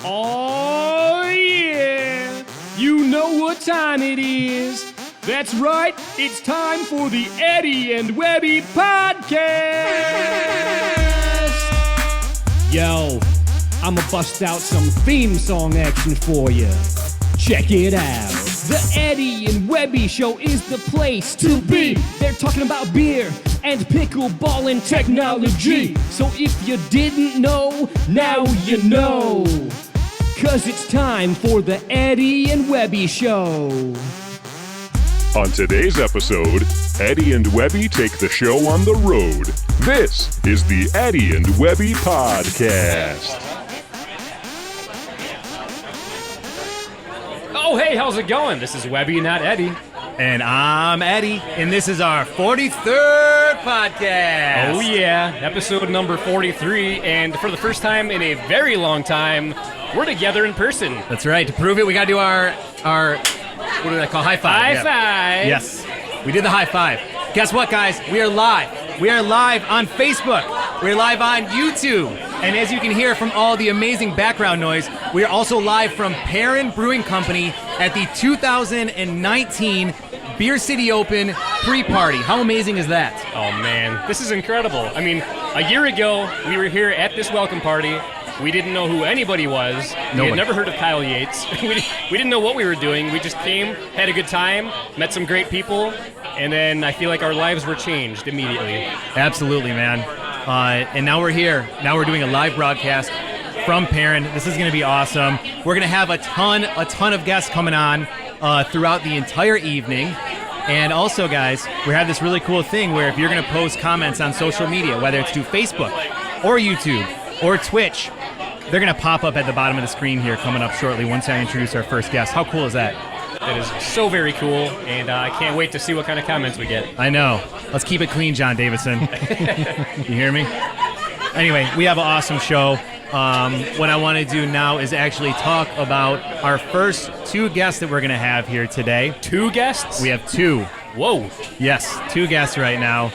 Oh, yeah! You know what time it is. That's right, it's time for the Eddie and Webby podcast! Yo, I'ma bust out some theme song action for you. Check it out. The Eddie and Webby show is the place to be. They're talking about beer and pickleball and technology. So if you didn't know, now you know. 'Cause it's time for the Eddie and Webby show. On today's episode, Eddie and Webby take the show on the road. This is the Eddie and Webby podcast. Oh, hey, how's it going? This is Webby, not Eddie. And I'm Eddie, and this is our 43rd podcast. Oh, yeah, episode number 43, and for the first time in a very long time, we're together in person. That's right. To prove it, we got to do our what do I call high five? High five. Yes, we did the high five. Guess what, guys? We are live. We are live on Facebook. We're live on YouTube. And as you can hear from all the amazing background noise, we are also live from Perrin Brewing Company at the 2019 Beer City Open Pre-party. How amazing is that? Oh, man, this is incredible. I mean, a year ago, we were here at this welcome party. We didn't know who anybody was. We had never heard of Kyle Yates. we didn't know what we were doing. We just came, had a good time, met some great people, and then I feel like our lives were changed immediately. Absolutely, man. And now we're here. Now we're doing a live broadcast from Perrin. This is going to be awesome. We're going to have a ton of guests coming on throughout the entire evening. And also, guys, we have this really cool thing where if you're going to post comments on social media, whether it's to Facebook or YouTube or Twitch, they're going to pop up at the bottom of the screen here coming up shortly once I introduce our first guest. How cool is that? That is so very cool, and I can't wait to see what kind of comments we get. I know. Let's keep it clean, John Davison. You hear me? Anyway, we have an awesome show. What I want to do now is actually talk about our first two guests that we're going to have here today. Two guests? We have two. Whoa. Yes, two guests right now.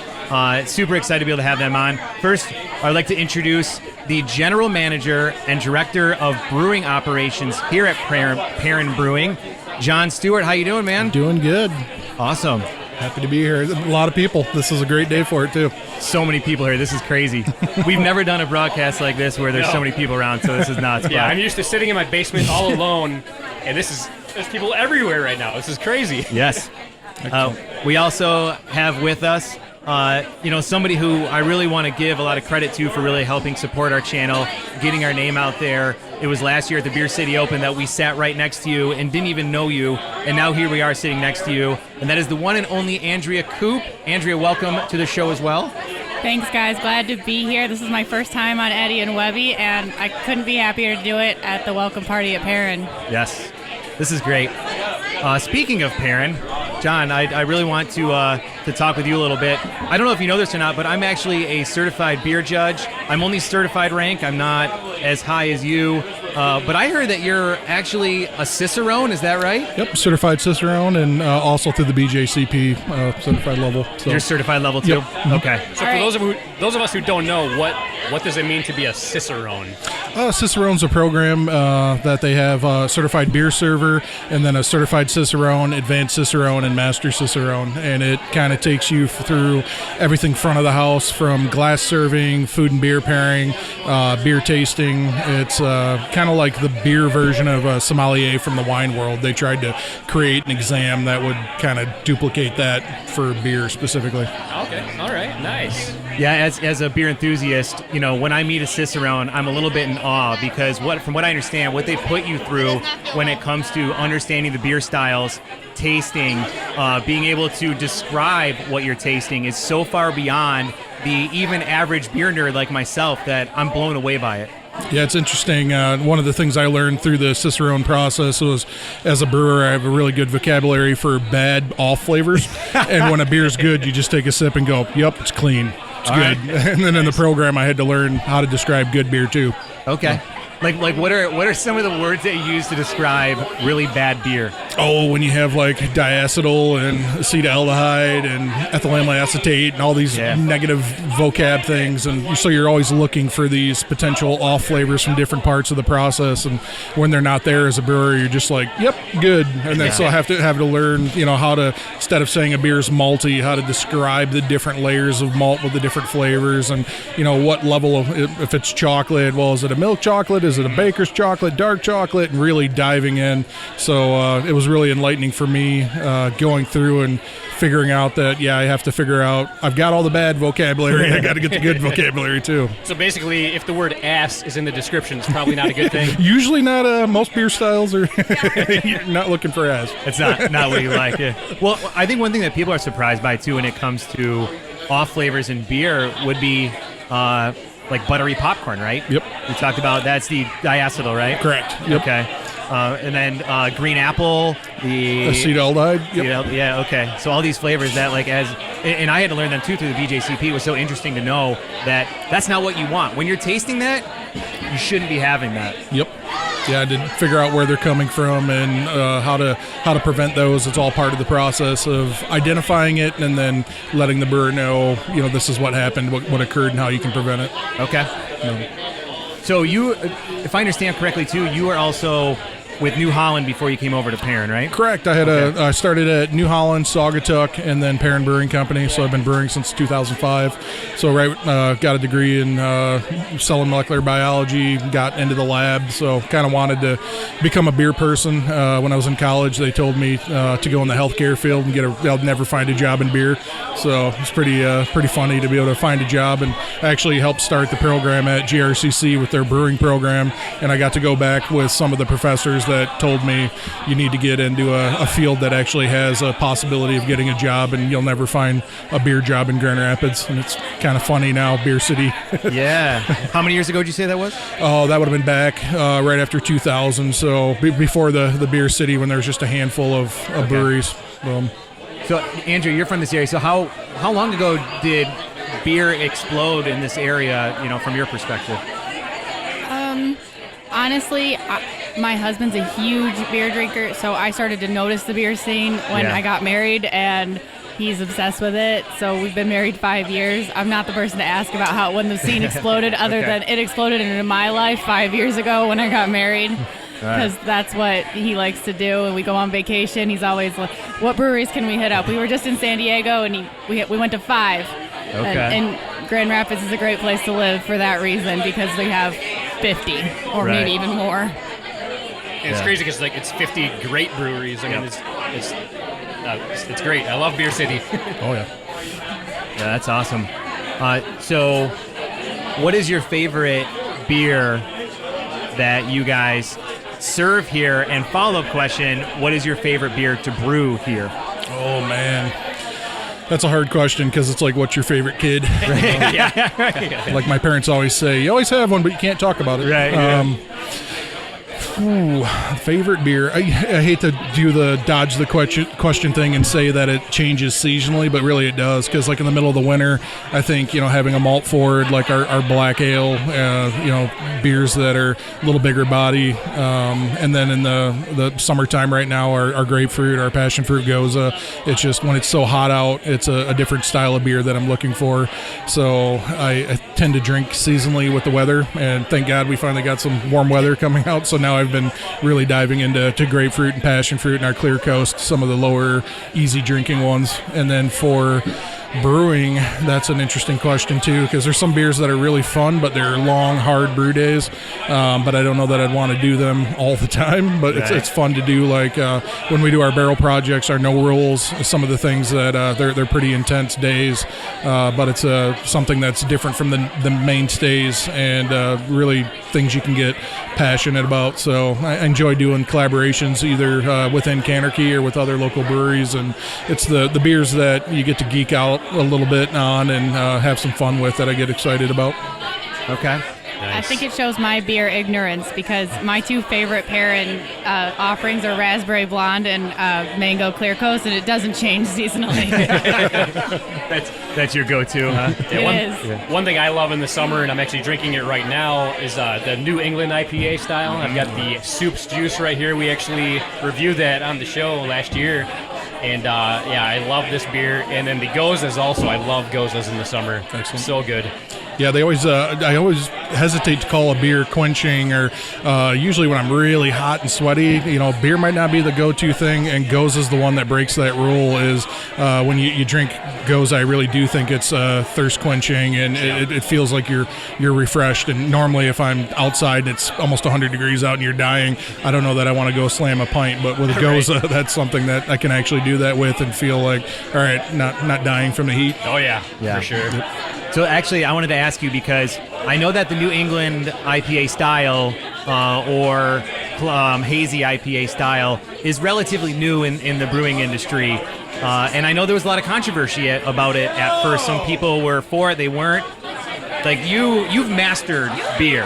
Super excited to be able to have them on. First, I'd like to introduce the General Manager and Director of Brewing Operations here at Perrin Brewing, John Stewart. How you doing, man? Doing good. Awesome. Happy to be here. A lot of people. This is a great day for it, too. So many people here. This is crazy. We've never done a broadcast like this where there's so many people around, so this is nuts. Yeah, I'm used to sitting in my basement all alone, and there's people everywhere right now. This is crazy. Yes. We also have with us somebody who I really want to give a lot of credit to for really helping support our channel, getting our name out there. It was last year at the Beer City Open that we sat right next to you and didn't even know you, and now here we are sitting next to you, and that is the one and only Andrea Koop. Andrea, welcome to the show as well. Thanks, guys. Glad to be here. This is my first time on Eddie and Webby, and I couldn't be happier to do it at the welcome party at Perrin. Yes, this is great. Speaking of Perrin, John, I really want to talk with you a little bit. I don't know if you know this or not, but I'm actually a certified beer judge. I'm only certified rank. I'm not as high as you. But I heard that you're actually a Cicerone. Is that right? Yep, certified Cicerone, and also through the BJCP certified level. So. You're certified level too? Yep. Okay. So for those of us who don't know, what does it mean to be a Cicerone? Cicerone's a program that they have a certified beer server, and then a certified Cicerone, advanced Cicerone, and master Cicerone. And it kind of takes you through everything front of the house, from glass serving, food and beer pairing, beer tasting. It's kind of like the beer version of a sommelier from the wine world. They tried to create an exam that would kind of duplicate that for beer specifically. Okay, all right, nice. Yeah, as a beer enthusiast, when I meet a Cicerone, I'm a little bit in awe because from what I understand, what they put you through when it comes to understanding the beer styles, tasting, being able to describe what you're tasting is so far beyond the even average beer nerd like myself that I'm blown away by it. Yeah, it's interesting. One of the things I learned through the Cicerone process was, as a brewer, I have a really good vocabulary for bad off flavors. And when a beer's good, you just take a sip and go, yep, it's clean. It's all good. Right. And then in the program, I had to learn how to describe good beer, too. Okay. Like what are some of the words that you use to describe really bad beer? Oh, when you have like diacetyl and acetaldehyde and ethylamyl acetate and all these negative vocab things, and so you're always looking for these potential off flavors from different parts of the process, and when they're not there as a brewer, you're just like, yep, good. And then so I have to learn, how to, instead of saying a beer is malty, how to describe the different layers of malt with the different flavors, and what level of, if it's chocolate, well, is it a milk chocolate, is it a baker's chocolate, dark chocolate, and really diving in. So it was really enlightening for me going through and figuring out that I have to figure out, I've got all the bad vocabulary, I got to get the good vocabulary too. So basically, if the word ass is in the description, it's probably not a good thing. Usually not. Most beer styles are you're not looking for ass. It's not what you like. Yeah. Well, I think one thing that people are surprised by too when it comes to off flavors in beer would be like buttery popcorn, right? Yep. We talked about that's the diacetyl, right? Correct. Yep. Okay. And then green apple, the acetaldehyde. Yep. Yeah. Okay. So all these flavors that and I had to learn them too through the BJCP. It was so interesting to know that that's not what you want when you're tasting that. You shouldn't be having that. Yep. Yeah, I did figure out where they're coming from and how to prevent those. It's all part of the process of identifying it and then letting the brewer know, this is what happened, what occurred, and how you can prevent it. Okay. So you, if I understand correctly too, you were also with New Holland before you came over to Perrin, right? Correct. I started at New Holland, Saugatuck, and then Perrin Brewing Company. So I've been brewing since 2005. So got a degree in cell and molecular biology, got into the lab. So kind of wanted to become a beer person. When I was in college, they told me to go in the healthcare field and I'll never find a job in beer. So it's pretty funny to be able to find a job. And I actually helped start the program at GRCC with their brewing program. And I got to go back with some of the professors that told me you need to get into a field that actually has a possibility of getting a job, and you'll never find a beer job in Grand Rapids. And it's kind of funny now, Beer City. Yeah. How many years ago did you say that was? Oh, that would have been back right after 2000. So before the Beer City, when there was just a handful of breweries. So, Andrew, you're from this area. So how long ago did beer explode in this area, from your perspective? Honestly, my husband's a huge beer drinker, so I started to notice the beer scene when I got married, and he's obsessed with it. So we've been married 5 years. I'm not the person to ask about when the scene exploded, other than it exploded into my life 5 years ago when I got married. Because that's what he likes to do, and we go on vacation. He's always like, "What breweries can we hit up?" We were just in San Diego, and we went to 5. Okay. And Grand Rapids is a great place to live for that reason, because we have 50 or maybe even more. And it's crazy because it's 50 great breweries. I mean, it's great. I love Beer City. Oh yeah. Yeah, that's awesome. So, what is your favorite beer that you guys serve here? And follow-up question, what is your favorite beer to brew here? Oh, man. That's a hard question because it's like, what's your favorite kid? Like my parents always say, you always have one, but you can't talk about it. Right. Favorite beer. I hate to do the dodge the question thing and say that it changes seasonally, but really it does, because like in the middle of the winter, I think having a malt forward like our black ale, beers that are a little bigger body, and then in the summertime right now, our grapefruit, our passion fruit goza. It's just when it's so hot out, it's a different style of beer that I'm looking for. So I tend to drink seasonally with the weather, and thank God we finally got some warm weather coming out. So now I've been really diving into grapefruit and passion fruit and our Clear Coast, some of the lower easy drinking ones. And then for brewing, that's an interesting question too, because there's some beers that are really fun, but they're long, hard brew days. But I don't know that I'd want to do them all the time. But it's fun to do, like when we do our barrel projects, our no rules, some of the things that they're pretty intense days. But it's something that's different from the mainstays, and really things you can get passionate about. So I enjoy doing collaborations either within Canarchy or with other local breweries, and it's the beers that you get to geek out a little bit on and have some fun with that I get excited about. Okay. I think it shows my beer ignorance because my two favorite Perrin offerings are raspberry blonde and mango clear coast, and it doesn't change seasonally. That's your go-to, huh? One thing I love in the summer, and I'm actually drinking it right now, is the New England IPA style. I've got the Soup's Juice right here. We actually reviewed that on the show last year. And, I love this beer. And then the Gozas also. I love Gozas in the summer. Excellent. So good. Yeah, I always hesitate to call a beer quenching, or usually when I'm really hot and sweaty, beer might not be the go-to thing, and Goza is the one that breaks that rule. Is when you drink Goza, I really do think it's thirst quenching, and it feels like you're refreshed. And normally, if I'm outside and it's almost 100 degrees out and you're dying, I don't know that I want to go slam a pint. But with a Goza, that's something that I can actually do that with and feel like, all right, not dying from the heat. Oh yeah. For sure. So actually, I wanted to ask you because I know that the New England IPA style or hazy IPA style is relatively new in the brewing industry. And I know there was a lot of controversy about it at first. Some people were for it, they weren't. Like you've mastered beer.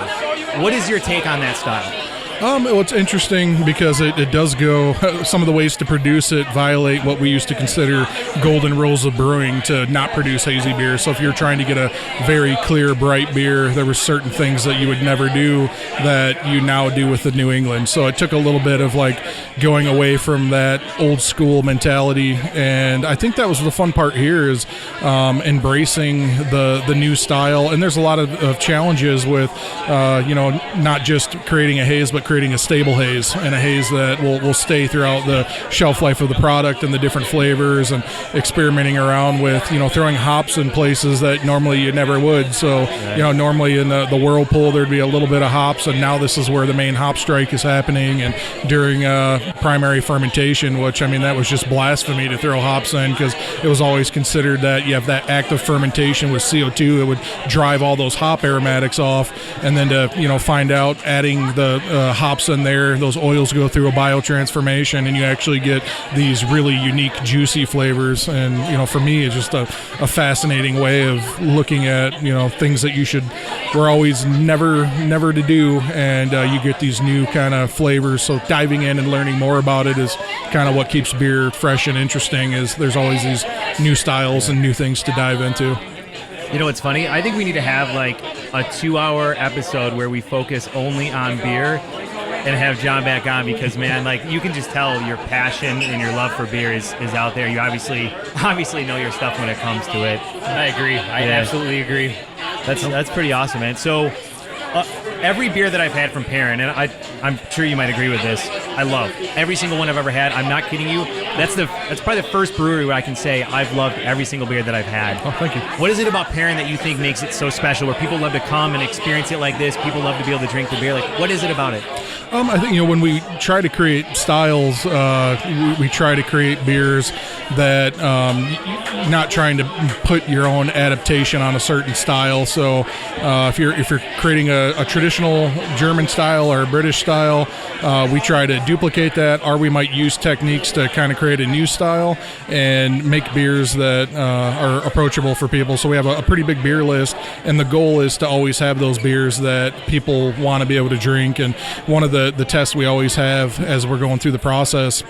What is your take on that style? Well, it's interesting because it does go, some of the ways to produce it violate what we used to consider golden rules of brewing to not produce hazy beer. So if you're trying to get a very clear, bright beer, there were certain things that you would never do that you now do with the New England. So it took a little bit of like going away from that old school mentality. And I think that was the fun part here is embracing the new style. And there's a lot of challenges with, not just creating a haze, but creating a stable haze and a haze that will stay throughout the shelf life of the product and the different flavors, and experimenting around with throwing hops in places that normally you never would. So normally in the whirlpool there'd be a little bit of hops, and now this is where the main hop strike is happening, and during primary fermentation, which that was just blasphemy to throw hops in, because it was always considered that you have that active fermentation with CO2, it would drive all those hop aromatics off, and then to find out adding the hops in there, those oils go through a biotransformation, and you actually get these really unique, juicy flavors. And for me, it's just a fascinating way of looking at things that were always never to do, and you get these new kind of flavors. So diving in and learning more about it is kind of what keeps beer fresh and interesting. Is there's always these new styles and new things to dive into. You know what's funny? I think we need to have like a 2-hour episode where we focus only on beer and have John back on, because man, like you can just tell your passion and your love for beer is out there. You obviously know your stuff when it comes to it. I agree. I absolutely agree. That's pretty awesome, man. So every beer that I've had from Perrin, and I'm sure you might agree with this, I love every single one I've ever had. I'm not kidding you. That's probably the first brewery where I can say I've loved every single beer that I've had. Oh, thank you. What is it about Perrin that you think makes it so special, where people love to come and experience it like this? People love to be able to drink the beer. Like, what is it about it? I think when we try to create styles, we try to create beers that not trying to put your own adaptation on a certain style. So if you're creating a traditional German style or a British style, we try to duplicate that, or we might use techniques to kind of create a new style and make beers that are approachable for people. So we have a pretty big beer list, and the goal is to always have those beers that people want to be able to drink. And one of the tests we always have as we're going through the process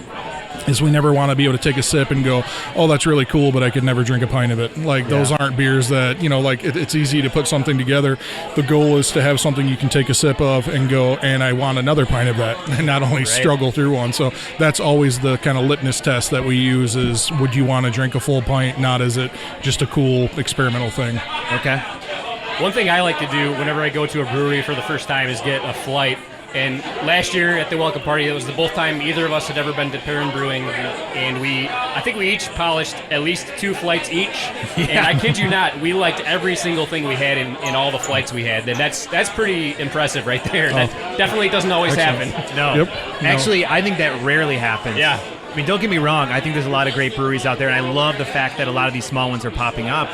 is we never want to be able to take a sip and go, oh, that's really cool, but I could never drink a pint of it. Like, those aren't beers that, it's easy to put something together. The goal is to have something you can take a sip of and go, and I want another pint of that, and not only struggle through one. So that's always the kind of litmus test that we use is, would you want to drink a full pint, not is it just a cool experimental thing. Okay. One thing I like to do whenever I go to a brewery for the first time is get a flight. And last year at the welcome party, it was the both time either of us had ever been to Perrin Brewing, and I think we each polished at least 2 flights each. Yeah. And I kid you not, we liked every single thing we had in all the flights we had. And that's pretty impressive right there. That definitely doesn't always happen. No. Yep. Actually, I think that rarely happens. Yeah. I mean, don't get me wrong. I think there's a lot of great breweries out there, and I love the fact that a lot of these small ones are popping up.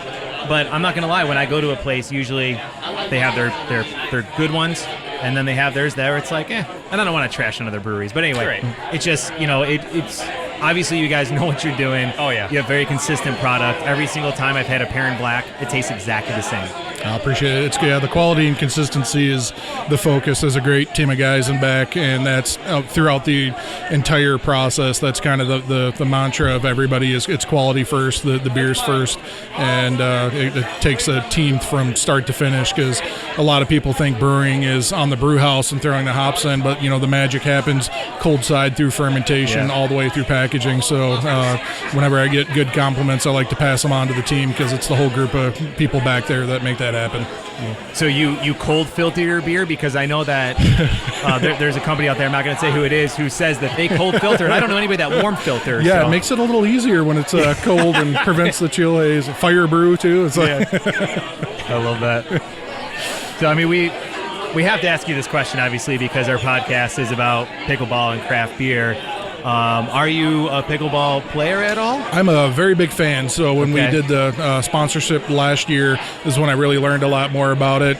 But I'm not going to lie. When I go to a place, usually they have their good ones, and then they have theirs there. It's like, and I don't want to trash on other breweries. But anyway, It's just, it's obviously you guys know what you're doing. Oh, yeah. You have very consistent product. Every single time I've had a Perrin Black, it tastes exactly the same. I appreciate it. It's good. Yeah, the quality and consistency is the focus. There's a great team of guys in back, and that's throughout the entire process. That's kind of the mantra of everybody is it's quality first, the beers first, and it takes a team from start to finish, because a lot of people think brewing is on the brew house and throwing the hops in, but the magic happens cold side through fermentation all the way through packaging. So whenever I get good compliments, I like to pass them on to the team, because it's the whole group of people back there that make that happen. So you cold filter your beer? Because I know that there's a company out there, I'm not going to say who it is, who says that they cold filter, and I don't know anybody that warm filter. Yeah, so. It makes it a little easier when it's cold and prevents the chill haze. Fire brew too. It's like I love that. So I mean, we have to ask you this question, obviously, because our podcast is about pickleball and craft beer. Are you a pickleball player at all? I'm a very big fan. So when we did the sponsorship last year is when I really learned a lot more about it.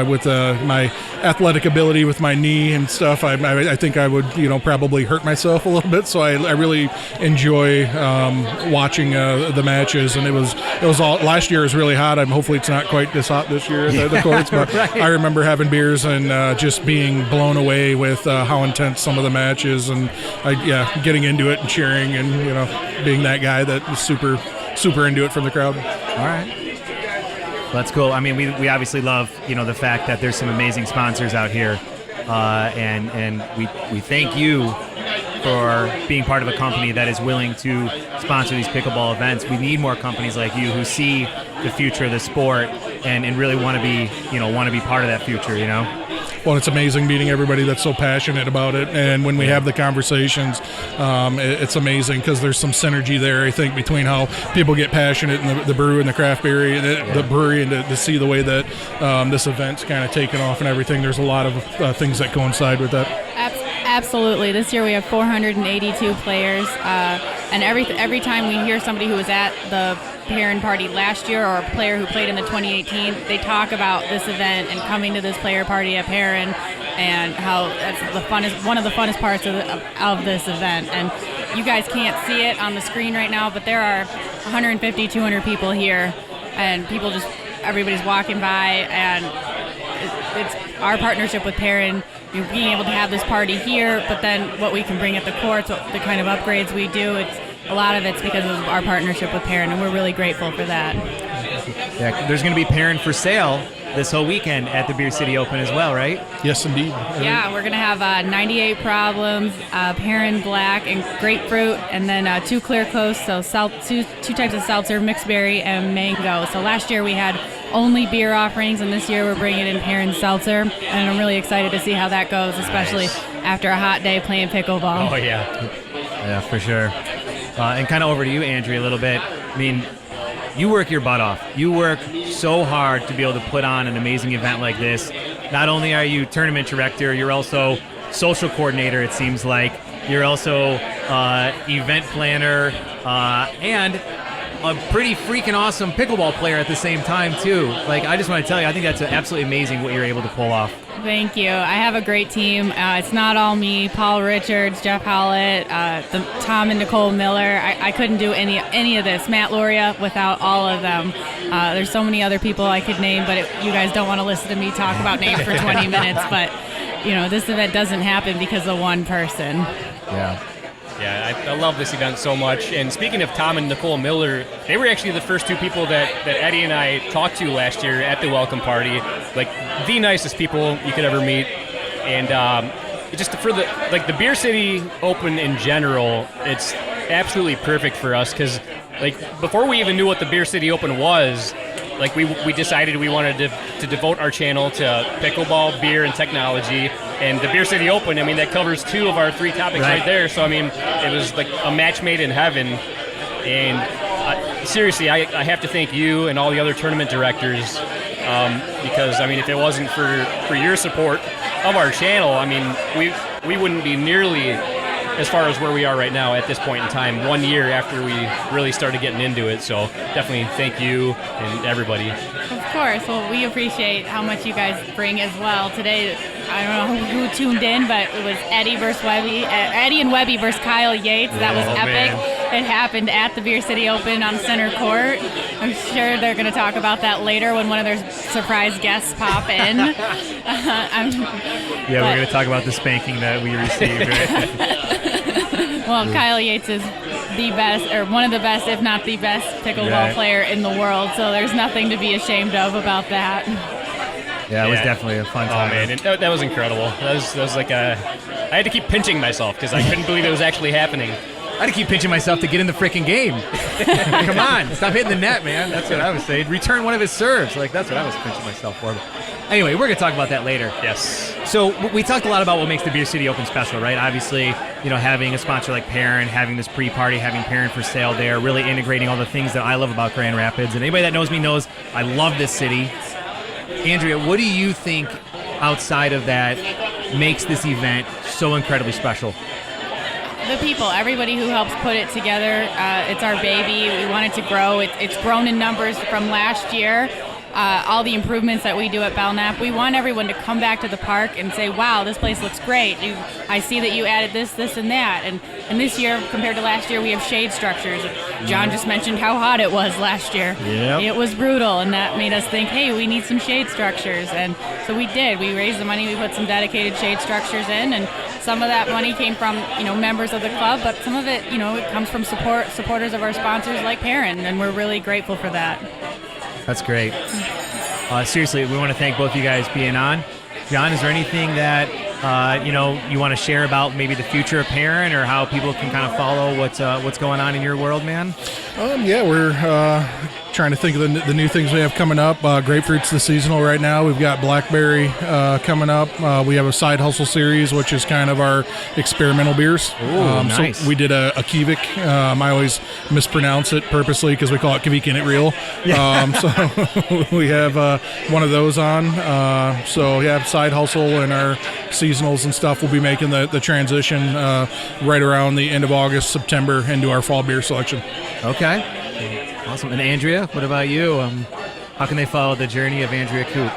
With my athletic ability with my knee and stuff, I think I would probably hurt myself a little bit. So I really enjoy watching the matches. And it was all last year was really hot. Hopefully it's not quite this hot this year at the courts. But right. I remember having beers and just being blown away with how intense some of the matches and. Getting into it and cheering and being that guy that was super into it from the crowd. All right, that's cool. I mean, we obviously love the fact that there's some amazing sponsors out here, and we thank you for being part of a company that is willing to sponsor these pickleball events. We need more companies like you who see the future of the sport and really want to be part of that future. Well, it's amazing meeting everybody that's so passionate about it, and when we have the conversations, it's amazing because there's some synergy there, I think, between how people get passionate in the brew and the craft brewery, the brewery, and to see the way that this event's kind of taken off and everything. There's a lot of things that coincide with that. Absolutely. This year we have 482 players, and every time we hear somebody who was at the Perrin party last year or a player who played in the 2018, they talk about this event and coming to this player party at Perrin and how that's one of the funnest parts of this event. And you guys can't see it on the screen right now, but there are 150, 200 people here, and everybody's walking by, and it's our partnership with Perrin. Being able to have this party here, but then what we can bring at the courts, the kind of upgrades we do, a lot of it's because of our partnership with Perrin, and we're really grateful for that. Yeah, there's going to be Perrin for sale this whole weekend at the Beer City Open as well, right? Yes, indeed. Yeah, we're going to have 98 Problems, Perrin Black, and Grapefruit, and then 2 Clear Coast, so two types of seltzer, mixed berry and mango. So last year we had only beer offerings, and this year we're bringing in Perrin Seltzer, and I'm really excited to see how that goes, especially after a hot day playing pickleball. Oh, yeah. Yeah, for sure. And kind of over to you, Andrea, a little bit. I mean, you work your butt off. You work so hard to be able to put on an amazing event like this. Not only are you tournament director, you're also social coordinator, it seems like. You're also event planner and a pretty freaking awesome pickleball player at the same time, too. Like, I just want to tell you, I think that's absolutely amazing what you're able to pull off. Thank you. I have a great team. It's not all me. Paul Richards, Jeff Howlett, Tom and Nicole Miller. I couldn't do any of this. Matt Loria without all of them. There's so many other people I could name, but you guys don't want to listen to me talk about names for 20 minutes. But, this event doesn't happen because of one person. Yeah. Yeah, I love this event so much. And speaking of Tom and Nicole Miller, they were actually the first 2 people that Eddie and I talked to last year at the welcome party. Like, the nicest people you could ever meet. And just for the Beer City Open in general, it's absolutely perfect for us because, before we even knew what the Beer City Open was, we decided we wanted to devote our channel to pickleball, beer, and technology. And the Beer City Open, that covers 2 of our 3 topics right there. So, it was like a match made in heaven. And seriously, I have to thank you and all the other tournament directors because, if it wasn't for your support of our channel, we wouldn't be nearly as far as where we are right now at this point in time, 1 year after we really started getting into it. So definitely thank you and everybody. Of course. Well, we appreciate how much you guys bring as well. Today, I don't know who tuned in, but it was Eddie and Webby versus Kyle Yates. That was epic. Man. It happened at the Beer City Open on center court. I'm sure they're going to talk about that later when one of their surprise guests pop in. We're going to talk about the spanking that we received. Right? Well, Kyle Yates is the best, or one of the best, if not the best, pickleball player in the world. So there's nothing to be ashamed of about that. Yeah, it was definitely a fun time. Oh man, that was incredible. That was like I had to keep pinching myself because I couldn't believe it was actually happening. I had to keep pinching myself to get in the freaking game. Come on, stop hitting the net, man. That's what I was saying. Return one of his serves. Like, that's what I was pinching myself for. But anyway, we're going to talk about that later. Yes. So we talked a lot about what makes the Beer City Open special, right? Obviously, having a sponsor like Perrin, having this pre-party, having Perrin for sale there, really integrating all the things that I love about Grand Rapids. And anybody that knows me knows I love this city. Andrea, what do you think outside of that makes this event so incredibly special? The people, everybody who helps put it together. It's our baby. We want it to grow. It's grown in numbers from last year. All the improvements that we do at Belknap, we want everyone to come back to the park and say, wow, this place looks great. I see that you added this, and that. And this year, compared to last year, we have shade structures. John just mentioned how hot it was last year. Yep. It was brutal, and that made us think, hey, we need some shade structures. And so we did. We raised the money. We put some dedicated shade structures in, and some of that money came from, members of the club, but some of it, it comes from supporters of our sponsors like Perrin, and we're really grateful for that. That's great. Seriously, we want to thank both of you guys being on. John, is there anything that you want to share about maybe the future of Perrin or how people can kind of follow what's going on in your world, man? We're trying to think of the new things we have coming up. Grapefruit's the seasonal right now. We've got blackberry coming up. We have a side hustle series, which is kind of our experimental beers. Ooh, nice. So we did a Kivik. I always mispronounce it purposely because we call it Kivik and it real. Yeah. So we have one of those on. Side hustle and our seasonals and stuff. We'll be making the transition right around the end of August, September into our fall beer selection. Okay. Awesome. And Andrea, what about you? How can they follow the journey of Andrea Koop?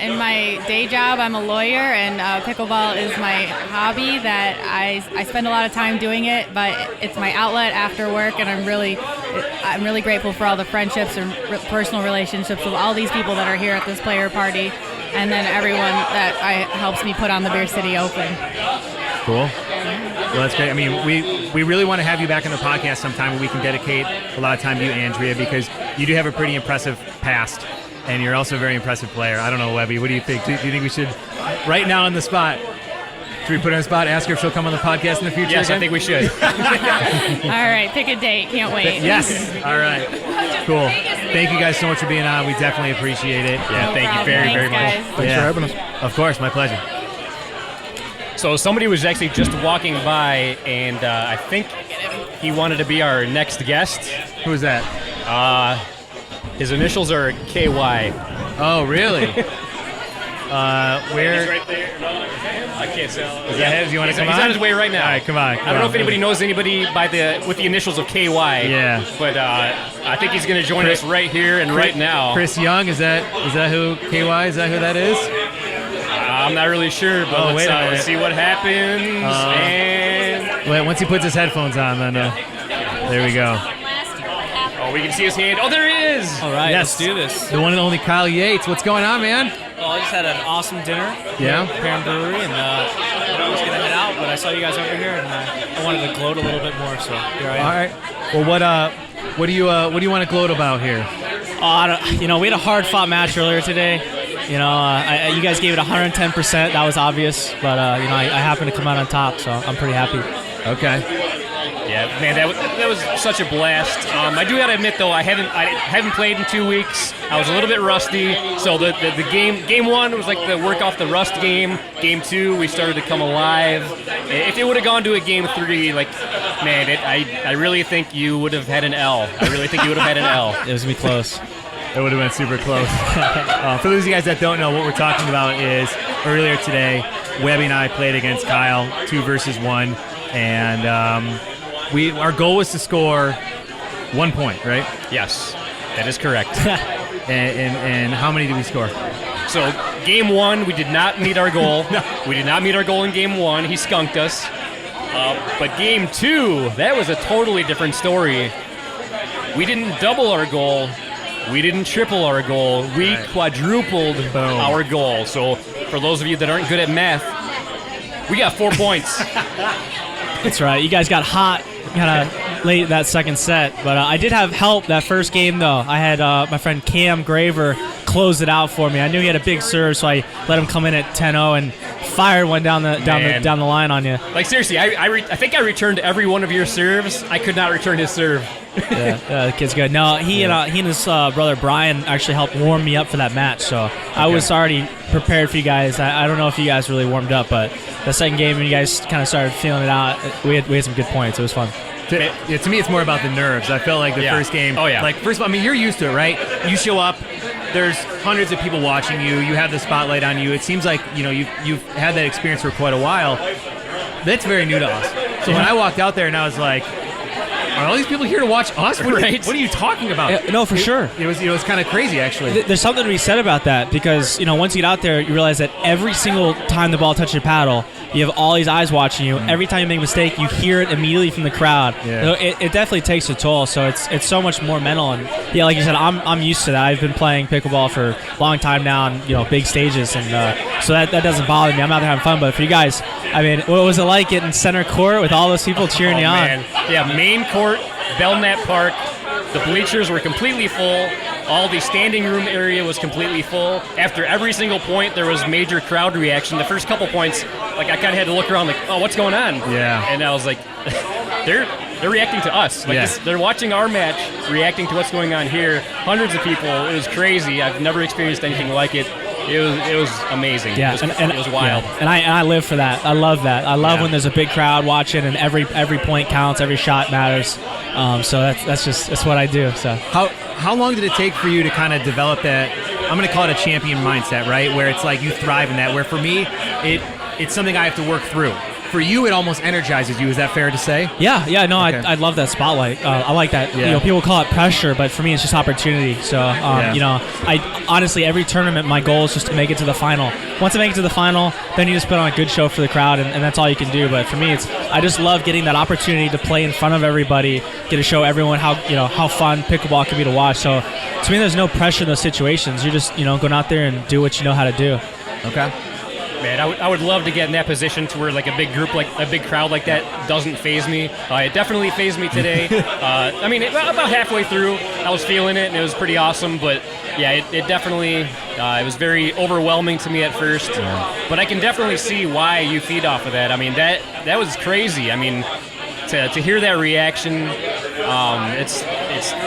In my day job, I'm a lawyer, and pickleball is my hobby that I spend a lot of time doing it, but it's my outlet after work, and I'm really grateful for all the friendships and personal relationships with all these people that are here at this player party, and then everyone that helps me put on the Beer City Open. Cool. Well, that's great. I mean, we really want to have you back on the podcast sometime where we can dedicate a lot of time to you, Andrea, because you do have a pretty impressive past, and you're also a very impressive player. I don't know, Webby, what do you think? Do you think we should, right now on the spot, should we put her on the spot, ask her if she'll come on the podcast in the future? Yes, again? I think we should. All right, pick a date. Can't wait. Yes. All right. Cool. Thank you guys so much for being on. We definitely appreciate it. Yeah, No thank problem. you very, Thanks, very much. guys. Thanks for having us. Of course, my pleasure. So somebody was actually just walking by, and I think he wanted to be our next guest. Who is that? His initials are KY. Oh, really? Where? He's right there. I can't say. Is that his? You want to come on? He's on his way right now. All right, come on. I don't know if anybody knows anybody with the initials of KY. Yeah. But I think he's going to join us right here and right now. Chris Young, is that who KY? Is that who that is? I'm not really sure, but wait a minute. let's see what happens. And Wait, once he puts his headphones on, then there we go. we can see his hand. Oh, there he is. All right, Yes. let's do this. The one and only Kyle Yates. What's going on, man? Well, I just had an awesome dinner Yeah? at Perrin Brewery, and I was going to head out, but I saw you guys over here, and I wanted to gloat a little bit more, so here I am. All right. Well, what do you want to gloat about here? We had a hard-fought match earlier today. You guys gave it 110%. That was obvious, but I happened to come out on top, so I'm pretty happy. Okay. Yeah, man, that was such a blast. I do gotta admit though, I haven't played in 2 weeks. I was a little bit rusty. So the game one was like the work off the rust game. Game two, we started to come alive. If it would have gone to a game three, I really think you would have had an L. I really think you would have had an L. It was going to be close. It would have been super close. For those of you guys that don't know, what we're talking about is earlier today, Webby and I played against Kyle, 2 versus 1, and our goal was to score 1 point, right? Yes, that is correct. and how many did we score? So game one, we did not meet our goal. No. We did not meet our goal in game one. He skunked us. But game 2, that was a totally different story. We didn't double our goal. We didn't triple our goal. We quadrupled our goal. So for those of you that aren't good at math, we got 4 points. That's right. You guys got hot kind of late that second set. But I did have help that first game, though. I had my friend Cam Graver close it out for me. I knew he had a big serve, so I let him come in at 10-0 and fired one down the line on you. Like, seriously, I think I returned every one of your serves. I could not return his serve. Yeah, the kid's good. No, he and his brother Brian actually helped warm me up for that match, so I was already prepared for you guys. I don't know if you guys really warmed up, but the second game when you guys kind of started feeling it out, we had some good points. It was fun. To me, it's more about the nerves. I felt like the first game. Oh, yeah. Like, first of all, I mean, you're used to it, right? You show up, there's hundreds of people watching you. You have the spotlight on you. It seems like, you've had that experience for quite a while. That's very new to us. So when I walked out there and I was like, are all these people here to watch us? What are you talking about? No, for sure. It was kind of crazy, actually. There's something to be said about that because, once you get out there, you realize that every single time the ball touches your paddle, you have all these eyes watching you. Every time you make a mistake, you hear it immediately from the crowd. Yeah. So it definitely takes a toll. So it's so much more mental. And yeah, like you said, I'm used to that. I've been playing pickleball for a long time now on big stages, and so that doesn't bother me. I'm out there having fun. But for you guys, I mean, what was it like getting center court with all those people cheering you on? Man. Yeah, main court, Belknap Park. The bleachers were completely full. All the standing room area was completely full. After every single point, there was major crowd reaction. The first couple points, like, I kind of had to look around like, oh, what's going on? Yeah. And I was like, they're reacting to us. Like, they're watching our match, reacting to what's going on here. Hundreds of people. It was crazy. I've never experienced anything like it. It was amazing. Yeah, it was wild. Yeah. And I live for that. I love that. I love when there's a big crowd watching and every point counts, every shot matters. So that's what I do. So how long did it take for you to kind of develop that? I'm going to call it a champion mindset, right? Where it's like you thrive in that. Where for me, it's something I have to work through. For you, it almost energizes you. Is that fair to say? Yeah. No, okay. I love that spotlight. I like that. Yeah. People call it pressure, but for me, it's just opportunity. So, I honestly, every tournament, my goal is just to make it to the final. Once I make it to the final, then you just put on a good show for the crowd, and that's all you can do. But for me, I just love getting that opportunity to play in front of everybody, get to show everyone how fun pickleball can be to watch. So, to me, there's no pressure in those situations. You're just going out there and do what you know how to do. Okay. Man, I would love to get in that position to where like a big group, like a big crowd like that doesn't faze me. It definitely fazed me today. I mean, about halfway through, I was feeling it, and it was pretty awesome. But yeah, it definitely it was very overwhelming to me at first. Yeah. But I can definitely see why you feed off of that. I mean, that was crazy. I mean, to hear that reaction, it's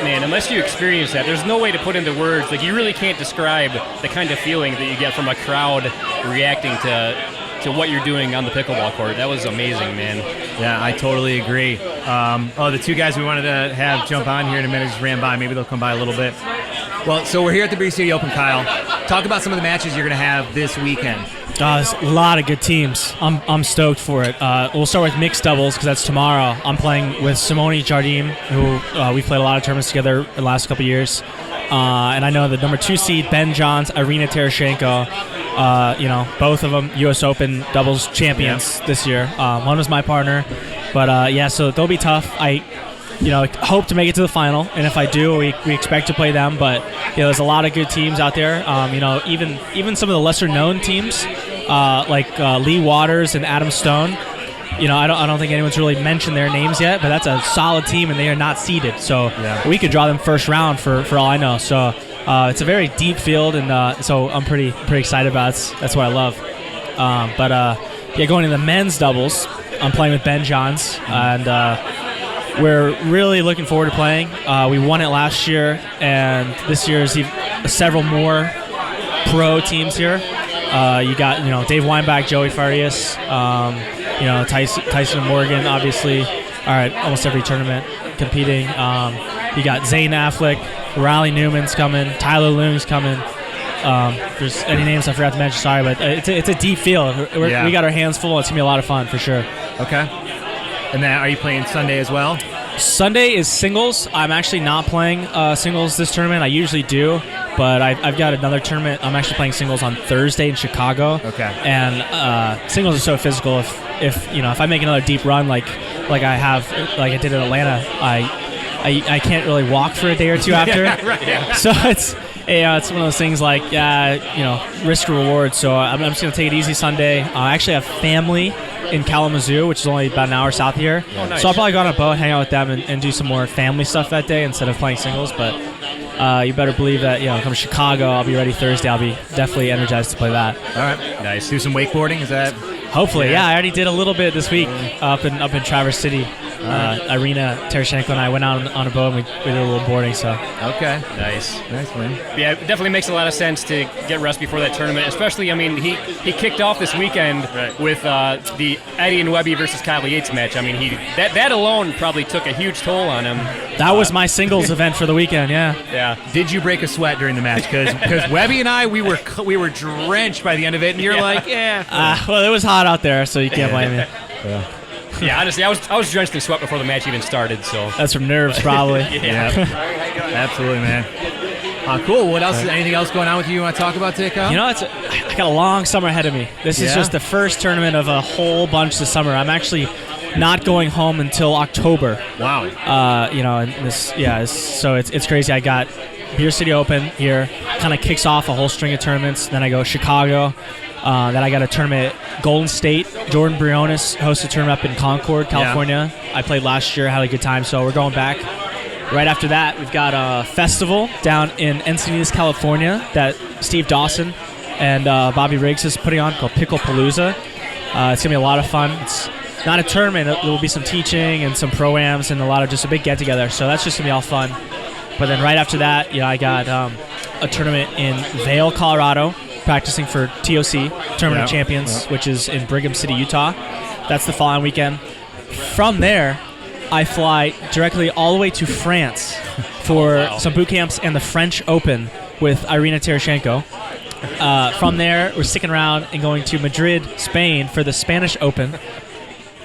man, unless you experience that, there's no way to put into words. Like, you really can't describe the kind of feeling that you get from a crowd reacting to what you're doing on the pickleball court. That was amazing, man. Yeah, I totally agree. The two guys we wanted to have jump on here in a minute just ran by. Maybe they'll come by a little bit. Well, so we're here at the Breeze City Open, Kyle. Talk about some of the matches you're going to have this weekend. There's a lot of good teams. I'm stoked for it. We'll start with mixed doubles because that's tomorrow. I'm playing with Simone Jardim, who we've played a lot of tournaments together in the last couple of years. And I know the number 2 seed, Ben Johns, Irina Tereschenko, both of them U.S. Open doubles champions this year. One was my partner. But, so they'll be tough. I hope to make it to the final, and if I do, we expect to play them. But there's a lot of good teams out there. Even some of the lesser known teams, like Lee Waters and Adam Stone. I don't think anyone's really mentioned their names yet, but that's a solid team, and they are not seeded. So we could draw them first round for all I know. So it's a very deep field, and so I'm pretty excited about it. That's what I love. Going to the men's doubles, I'm playing with Ben Johns, and we're really looking forward to playing. We won it last year, and this year is several more pro teams here. You got Dave Weinbach, Joey Farias, Tyson Morgan, obviously. All right, almost every tournament competing. You got Zane Affleck, Riley Newman's coming, Tyler Loong's coming. If there's any names I forgot to mention, sorry, but it's a deep field. We got our hands full. It's gonna be a lot of fun for sure. Okay. And then, are you playing Sunday as well? Sunday is singles. I'm actually not playing singles this tournament. I usually do, but I've got another tournament. I'm actually playing singles on Thursday in Chicago. Okay. And singles are so physical. If I make another deep run like I did in Atlanta, I can't really walk for a day or two after. Right. So it's one of those things like risk reward. So I'm just gonna take it easy Sunday. I actually have family in Kalamazoo, which is only about an hour south of here. Oh, nice. So I'll probably go on a boat, hang out with them, and do some more family stuff that day instead of playing singles. But you better believe that come to Chicago, I'll be ready Thursday. I'll be definitely energized to play that. All right. Nice. Do some wakeboarding. Is that? Hopefully, yeah. I already did a little bit this week up in Traverse City. Irina Tereschenko and I went out on a boat and we did a little boarding. So Okay. Nice. Nice, man. Yeah, it definitely makes a lot of sense to get rest before that tournament. Especially, I mean, he kicked off this weekend with the Eddie and Webby versus Kyle Yates match. I mean, that alone probably took a huge toll on him. that was my singles event for the weekend. Yeah. Yeah. Did you break a sweat during the match? Because Webby and I, we were drenched by the end of it, and you're like, Well, it was hot out there, so you can't blame me. Yeah, honestly, I was drenched in sweat before the match even started. So That's from nerves, probably. absolutely, man. Cool. What else? Anything else going on with you? You want to talk about today, Kyle? I got a long summer ahead of me. This is just the first tournament of a whole bunch this summer. I'm actually not going home until October. Wow. And so it's crazy. I got Beer City Open here, kind of kicks off a whole string of tournaments. Then I go Chicago. Then I got a tournament at Golden State. Jordan Briones hosts a tournament up in Concord, California. I played last year, had a good time, so we're going back. Right after that, we've got a festival down in Encinitas, California that Steve Dawson and Bobby Riggs is putting on called Pickleball. It's going to be a lot of fun. It's not a tournament. There will be some teaching and some pro-ams and just a big get-together, so that's just going to be all fun. But then right after that, I got a tournament in Vail, Colorado, practicing for TOC, Tournament of Champions, which is in Brigham City, Utah. That's the following weekend. From there, I fly directly all the way to France for some boot camps and the French Open with Irina Tereschenko. From there, we're sticking around and going to Madrid, Spain for the Spanish Open.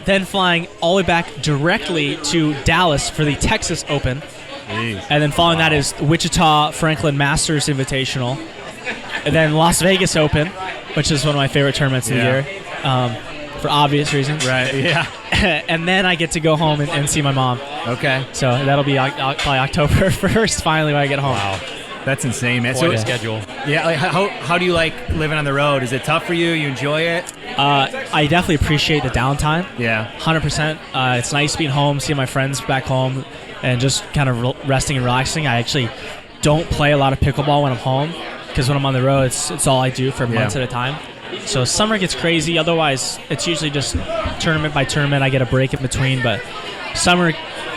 Then flying all the way back directly to Dallas for the Texas Open. Jeez. And then following that is Wichita Franklin Masters Invitational. And then Las Vegas Open, which is one of my favorite tournaments of the year, for obvious reasons. Right. Yeah. And then I get to go home and see my mom. Okay. So that'll be probably October 1st, finally, when I get home. Wow. That's insane, man. Quite a schedule. Yeah. Like, how do you like living on the road? Is it tough for you? You enjoy it? I definitely appreciate the downtime. Yeah. 100%. It's nice being home, seeing my friends back home, and just kind of resting and relaxing. I actually don't play a lot of pickleball when I'm home, because when I'm on the road, it's all I do for months at a time. So summer gets crazy. Otherwise, it's usually just tournament by tournament. I get a break in between. But summer,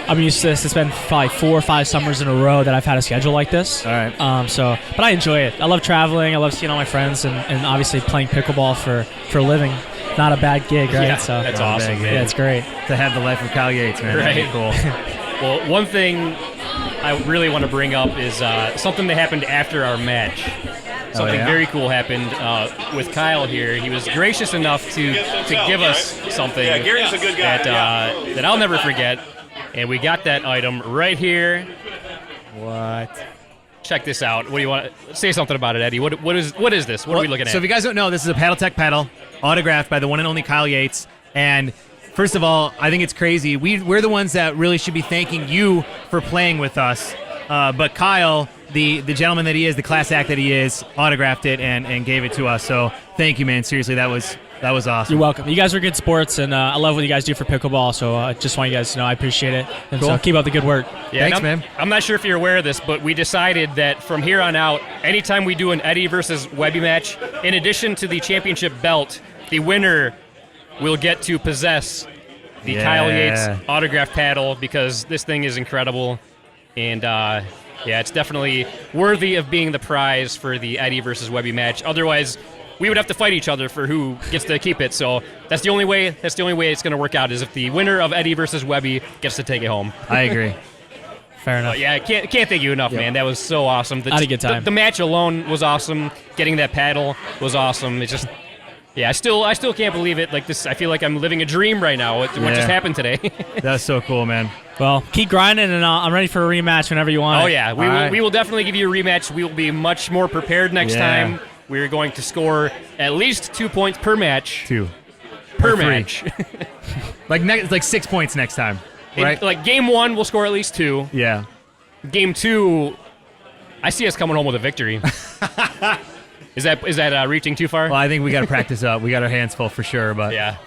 I'm used to this. It's been probably 4 or 5 summers in a row that I've had a schedule like this. All right. But I enjoy it. I love traveling. I love seeing all my friends, and obviously playing pickleball for a living. Not a bad gig, right? Yeah, so that's awesome. Yeah, it's great. To have the life of Kyle Yates, man. Right. That'd be cool. Well, one thing I really want to bring up is something that happened after our match. Something very cool happened with Kyle here. He was gracious enough to give us something Gary's a good guy. that I'll never forget. And we got that item right here. What? Check this out. What do you want? Say something about it, Eddie. What is this? What are we looking at? So if you guys don't know, this is a Paddle Tech pedal, autographed by the one and only Kyle Yates. And first of all, I think it's crazy. We're the ones that really should be thanking you for playing with us. But Kyle, the gentleman that he is, the class act that he is, autographed it and gave it to us. So thank you, man. Seriously, that was awesome. You're welcome. You guys are good sports, and I love what you guys do for pickleball. So I just want you guys to know I appreciate it. And Cool. so keep up the good work. Yeah, Thanks, and man. I'm not sure if you're aware of this, but we decided that from here on out, anytime we do an Eddie versus Webby match, in addition to the championship belt, the winner will get to possess the Kyle Yates autograph paddle, because this thing is incredible. And it's definitely worthy of being the prize for the Eddie versus Webby match. Otherwise, we would have to fight each other for who gets to keep it. So that's the only way it's going to work out, is if the winner of Eddie versus Webby gets to take it home. I agree. Fair enough. Yeah, I can't thank you enough, man. That was so awesome. I had a good time. The match alone was awesome. Getting that paddle was awesome. It's just Yeah, I still can't believe it. Like this, I feel like I'm living a dream right now. What just happened today? That's so cool, man. Well, keep grinding, and I'm ready for a rematch whenever you want. Oh yeah, we will definitely give you a rematch. We will be much more prepared next time. We're going to score at least 2 points per match. 2 per match. like 6 points next time, right? Like game 1, we'll score at least 2. Yeah. Game 2, I see us coming home with a victory. Is that reaching too far? Well, I think we got to practice up. We got our hands full for sure, but yeah,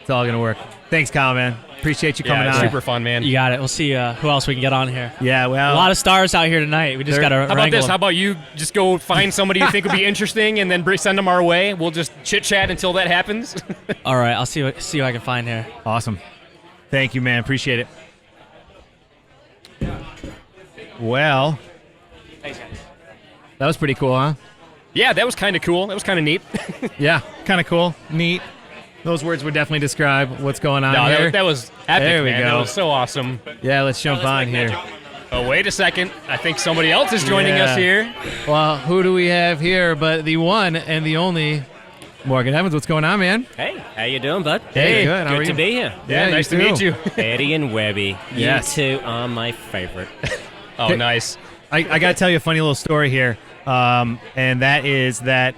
it's all gonna work. Thanks, Kyle, man. Appreciate you coming on. Super fun, man. You got it. We'll see who else we can get on here. Yeah, well, a lot of stars out here tonight. We just got to. How about this? How about you just go find somebody you think would be interesting, and then send them our way. We'll just chit chat until that happens. All right, I'll see what I can find here. Awesome. Thank you, man. Appreciate it. Well, that was pretty cool, huh? Yeah, that was kind of cool. That was kind of neat. Yeah, kind of cool, neat. Those words would definitely describe what's going on here. That was epic, there we man. go. That was so awesome. Yeah, let's jump on here. Oh, wait a second. I think somebody else is joining us here. Well, who do we have here but the one and the only Morgan Evans? What's going on, man? Hey, how you doing, bud? Hey, good. How are Good to you? be here. Yeah, nice to meet you. Eddie and Webby. Yes. You two are my favorite. Oh, nice. I got to tell you a funny little story here, and that is that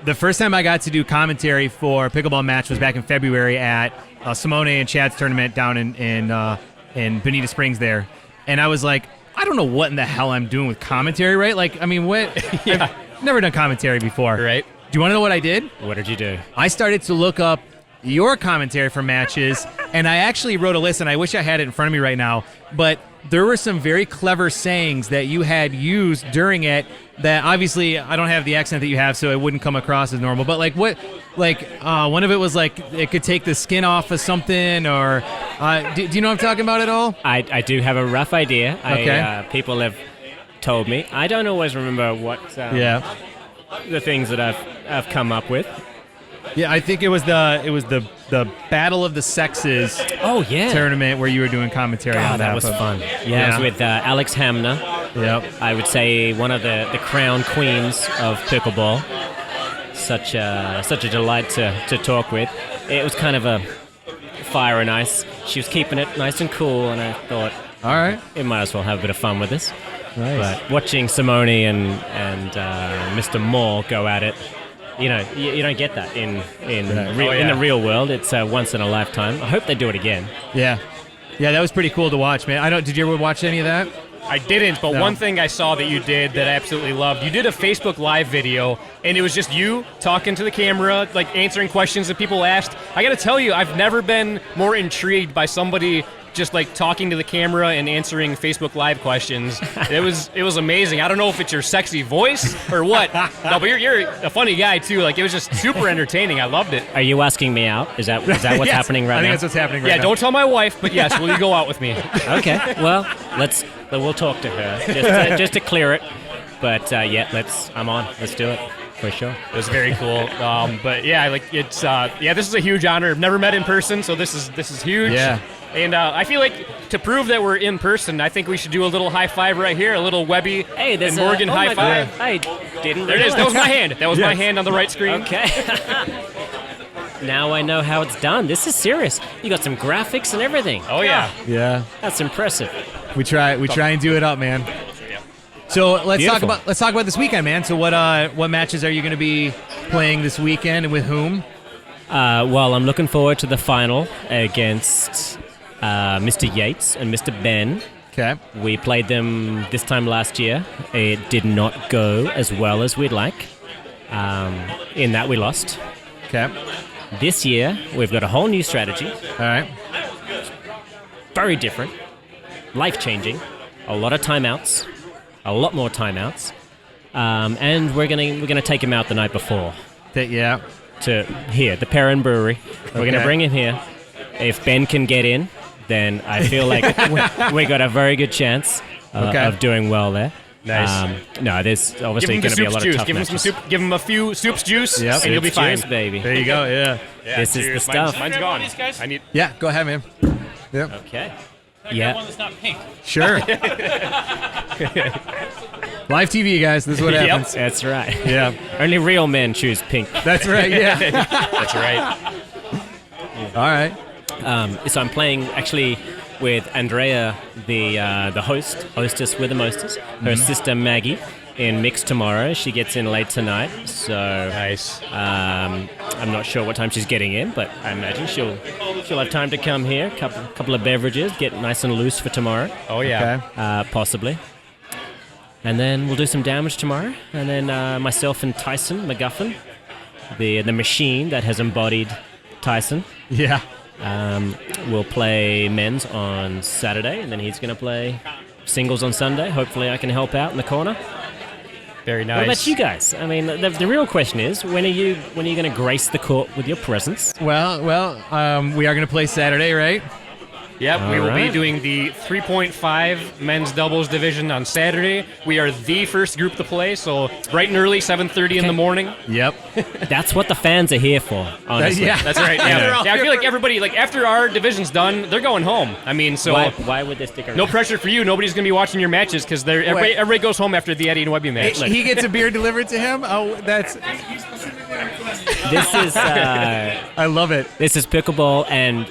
the first time I got to do commentary for a pickleball match was back in February at Simone and Chad's tournament down in Bonita Springs there, and I was like, I don't know what in the hell I'm doing with commentary, right? Like, I mean, what? Yeah. I've never done commentary before. Right. Do you want to know what I did? What did you do? I started to look up your commentary for matches, and I actually wrote a list, and I wish I had it in front of me right now, but there were some very clever sayings that you had used during it that obviously I don't have the accent that you have, so it wouldn't come across as normal. But like what, like one of it was like it could take the skin off of something, or do you know what I'm talking about at all? I do have a rough idea. Okay. People have told me. I don't always remember what the things that I've come up with. Yeah, I think it was the Battle of the Sexes. Oh yeah. Tournament where you were doing commentary on that. That was fun. Yeah, it was with Alex Hamner. Yep. I would say one of the crown queens of pickleball. Such a delight to talk with. It was kind of a fire and ice. She was keeping it nice and cool, and I thought, all right, it might as well have a bit of fun with this. Nice. But watching Simone and Mr. Moore go at it, you know, you don't get that in the real world. It's once in a lifetime. I hope they do it again. Yeah, that was pretty cool to watch, man. Did you ever watch any of that? I didn't, but one thing I saw that you did that I absolutely loved, you did a Facebook Live video, and it was just you talking to the camera, like answering questions that people asked. I got to tell you, I've never been more intrigued by somebody just like talking to the camera and answering Facebook Live questions. It was amazing. I don't know if it's your sexy voice or what. No, but you're a funny guy too. Like, it was just super entertaining. I loved it. Are you asking me out? Is that what's Yes, happening right now? I think that's what's happening right now. Yeah, don't tell my wife, but yes, will you go out with me? Okay. Well, we'll talk to her just to clear it. But I'm on. Let's do it for sure. It was very cool. But yeah, like it's this is a huge honor. I've never met in person, so this is huge. Yeah. And I feel like to prove that we're in person, I think we should do a little high five right here, a little Webby and Morgan high five. I didn't. There it is. That was my hand. That was my hand on the right screen. Okay. Now I know how it's done. This is serious. You got some graphics and everything. Oh yeah. Yeah. That's impressive. We try and do it up, man. So let's Beautiful. talk about this weekend, man. So what matches are you going to be playing this weekend, and with whom? Well, I'm looking forward to the final against Mr. Yates and Mr. Ben. Okay. We played them this time last year. It did not go as well as we'd like. In that we lost. Okay. This year, we've got a whole new strategy. All right. Very different. Life-changing. A lot of timeouts. A lot more timeouts. And we're gonna take him out the night before. Yeah. To here, the Perrin Brewery. We're going to bring him here. If Ben can get in, then I feel like we got a very good chance of doing well there. Nice. No, there's obviously going to be a lot of tough matches. Give him a few soup's juice, Yep. and you'll be fine. Juice, baby. There you go. Yeah. This is the stuff. Mine's gone. Yeah. Go ahead, man. Yep. Okay. Yeah. One that's not pink. Sure. Live TV, guys. This is what happens. That's right. Yeah. Only real men choose pink. That's right. Yeah. That's right. All right. So I'm playing actually with Andrea, the hostess with the mostess, her sister Maggie, in mix tomorrow. She gets in late tonight, so Nice. I'm not sure what time she's getting in, but I imagine she'll have time to come here. Couple of beverages, get nice and loose for tomorrow, Oh yeah. possibly. And then we'll do some damage tomorrow. And then myself and Tyson McGuffin, the machine that has embodied Tyson, Yeah. will play men's on Saturday, and then he's going to play singles on Sunday. Hopefully I can help out in the corner. Very nice. What about you guys? I mean, the real question is, when are you going to grace the court with your presence? Well, we are going to play Saturday, right? Yep, we will be Alright. doing the 3.5 men's doubles division on Saturday. We are the first group to play, so bright and early, 7:30 in the morning. Yep. That's what the fans are here for, honestly. Yeah. That's right. Yeah, I feel like everybody, like after our division's done, they're going home. I mean, so Why would they stick around? no pressure for you. Nobody's going to be watching your matches because everybody goes home after the Eddie and Webby match. He gets a beer delivered to him. Oh, that's. This is I love it. this is pickleball, and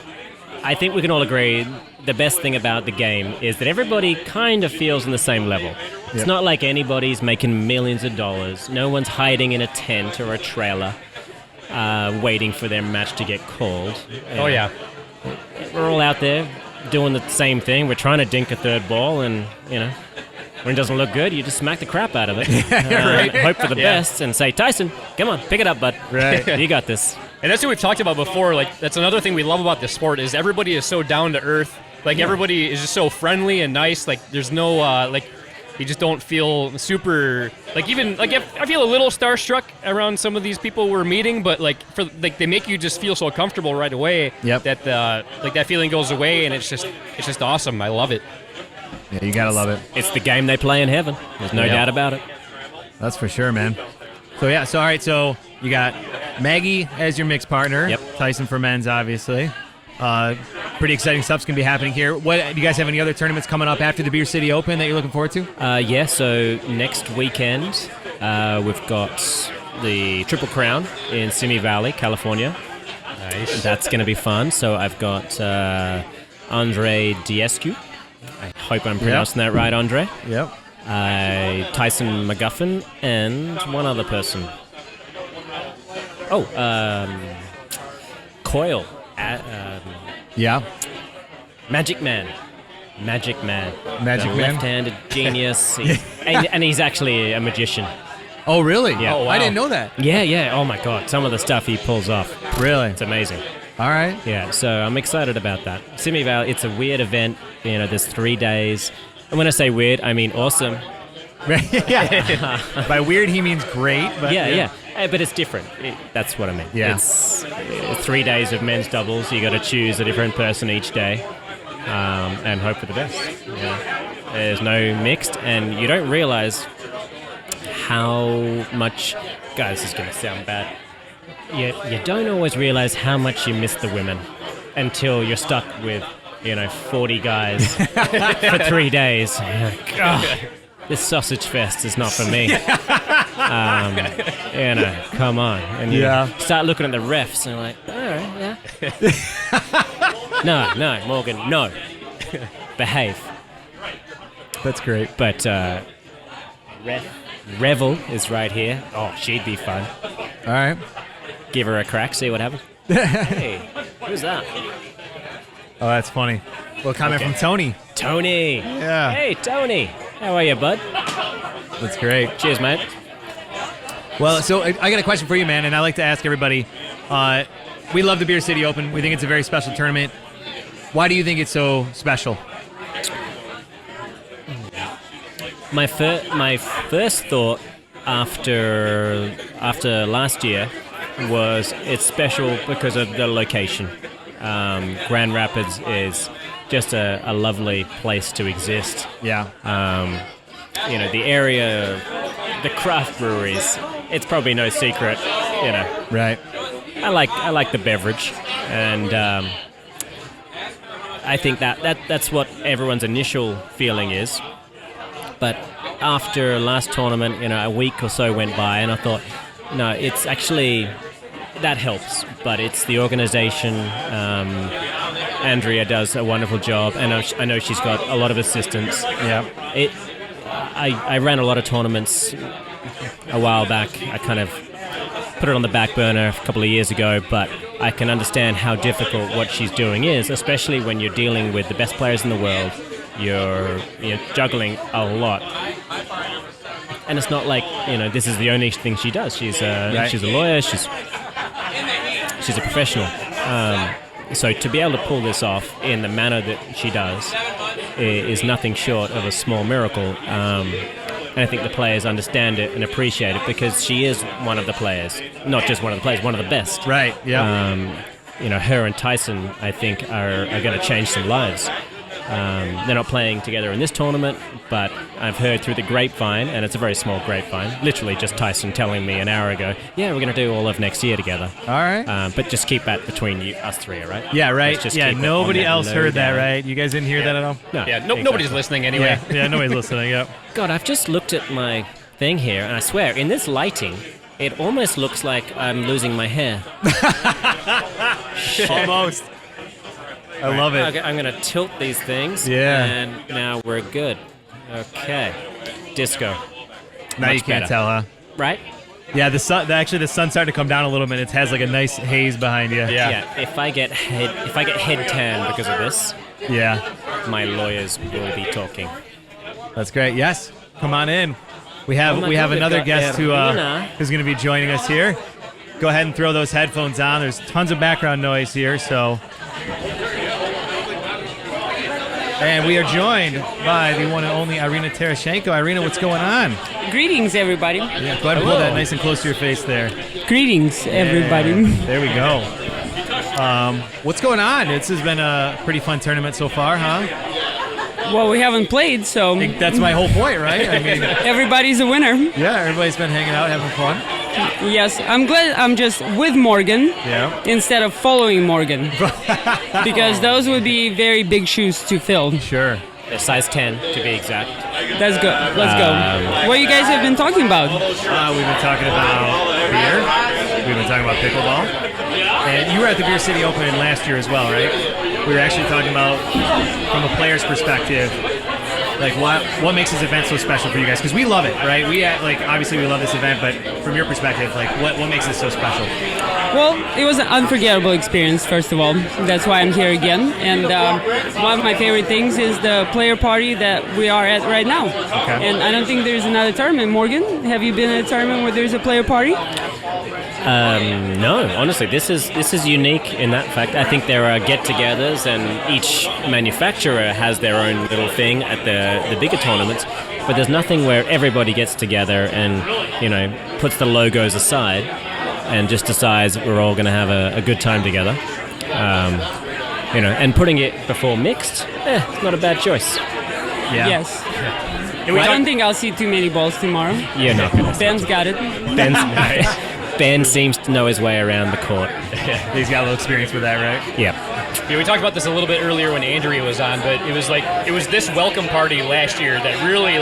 I think we can all agree the best thing about the game is that everybody kind of feels on the same level. It's not like anybody's making millions of dollars. No one's hiding in a tent or a trailer waiting for their match to get called. Oh yeah. We're all out there doing the same thing. We're trying to dink a third ball, and, when it doesn't look good, you just smack the crap out of it. Hope for the best and say, Tyson, come on, pick it up, bud. Right. You got this. And that's what we've talked about before. Like, that's another thing we love about this sport is everybody is so down to earth. Like, everybody is just so friendly and nice. Like, there's no, you just don't feel super, I feel a little starstruck around some of these people we're meeting, but, they make you just feel so comfortable right away. Yep. That, that feeling goes away, and it's just awesome. I love it. Yeah, you gotta love it. It's the game they play in heaven. There's no doubt about it. That's for sure, man. So yeah, all right. So you got Maggie as your mix partner. Yep. Tyson for men's, obviously. Pretty exciting stuff's gonna be happening here. What do you guys have any other tournaments coming up after the Beer City Open that you're looking forward to? Yeah, so next weekend we've got the Triple Crown in Simi Valley, California. Nice. That's going to be fun. So I've got Andrea Tereschenko. I hope I'm pronouncing that right, Andre. Yep. Tyson McGuffin and one other person. Coyle. Yeah. Magic Man. Magic The Man. left-handed genius. and he's actually a magician. Oh, really? Yeah. Oh, wow. I didn't know that. Yeah. Oh, my God. Some of the stuff he pulls off. Really? It's amazing. All right. Yeah, so I'm excited about that. Simi Valley, it's a weird event. There's 3 days. And when I say weird, I mean awesome. Yeah. By weird, he means great. But Yeah. But it's different. That's what I mean. Yeah. It's 3 days of men's doubles. You got to choose a different person each day and hope for the best. There's no mixed, and you don't realize how much... Guys, this is going to sound bad. You don't always realize how much you miss the women until you're stuck with, 40 guys for 3 days. God, this sausage fest is not for me. Come on. And you start looking at the refs and you're like, all right, yeah. No, Morgan, no. Behave. That's great. But Revel is right here. Oh, she'd be fun. All right. Give her a crack, see what happens. Hey, who's that? Oh, that's funny. Well, comment from Tony. Tony. Yeah. Hey, Tony. How are you, bud? That's great. Cheers, mate. Well, so I got a question for you, man, and I like to ask everybody. We love the Beer City Open. We think it's a very special tournament. Why do you think it's so special? My first thought after last year was it's special because of the location. Grand Rapids is just a lovely place to exist. Yeah. The area, the craft breweries, it's probably no secret, Right. I like the beverage, and I think that's what everyone's initial feeling is. But after last tournament, a week or so went by, and I thought, no, it's actually, that helps, but it's the organization. Andrea does a wonderful job, and I know she's got a lot of assistants. Yeah. I ran a lot of tournaments a while back. I kind of put it on the back burner a couple of years ago, but I can understand how difficult what she's doing is, especially when you're dealing with the best players in the world. You're juggling a lot. And it's not like, this is the only thing she does. She's a lawyer, she's a professional. So to be able to pull this off in the manner that she does is nothing short of a small miracle. And I think the players understand it and appreciate it because she is one of the players. Not just one of the players, one of the best. Right, yeah. Her and Tyson, I think, are going to change some lives. They're not playing together in this tournament, but I've heard through the grapevine, and it's a very small grapevine, literally just Tyson telling me an hour ago, yeah, we're going to do all of next year together. All right. But just keep that between us three, all right? Yeah, right. Let's just Yeah, keep it nobody on that else low heard that, down. right? You guys didn't hear that at all? No. Yeah, nobody's listening anyway. Yeah, nobody's listening, yep. God, I've just looked at my thing here, and I swear, in this lighting, it almost looks like I'm losing my hair. Almost. I love it. Okay, I'm going to tilt these things. Yeah. And now we're good. Okay. Disco. Now Much you can't better. tell, huh? Right? Yeah, the sun's starting to come down a little bit. It has like a nice haze behind you. Yeah. If I get head tan because of this, Yeah. my lawyers will be talking. That's great. Yes. Come on in. We have Oh my we have God, we've another got guest Irina. who's going to be joining us here. Go ahead and throw those headphones on. There's tons of background noise here, so. And we are joined by the one and only Irina Tereschenko. Irina, what's going on? Greetings, everybody. Yeah, go ahead and pull that nice and close to your face there. Greetings, everybody. Yeah, there we go. What's going on? This has been a pretty fun tournament so far, huh? Well, we haven't played, so I think that's my whole point, right? I mean, everybody's a winner. yeah, everybody's been hanging out, having fun. Yes, I'm glad I'm just with Morgan Yeah. instead of following Morgan. Because those would be very big shoes to fill. Sure. Size 10, to be exact. That's good. Let's go. What you guys have been talking about? We've been talking about beer. We've been talking about pickleball. And you were at the Beer City Open last year as well, right? We were actually talking about, from a player's perspective, like what makes this event so special for you guys? Because we love it, right? Obviously we love this event, but from your perspective, like what makes this so special? Well, it was an unforgettable experience, first of all. That's why I'm here again. And one of my favorite things is the player party that we are at right now. Okay. And I don't think there's another tournament. Morgan, have you been at a tournament where there's a player party? No, honestly, this is unique in that fact. I think there are get-togethers, and each manufacturer has their own little thing at the bigger tournaments. But there's nothing where everybody gets together and puts the logos aside and just decides we're all going to have a good time together. And putting it before mixed, it's not a bad choice. Yeah. Yes. I don't think I'll see too many balls tomorrow. You're not going to. Ben's got it. Ben seems to know his way around the court. He's got a little experience with that, right? Yeah. Yeah, we talked about this a little bit earlier when Andrea was on, but it was this welcome party last year that really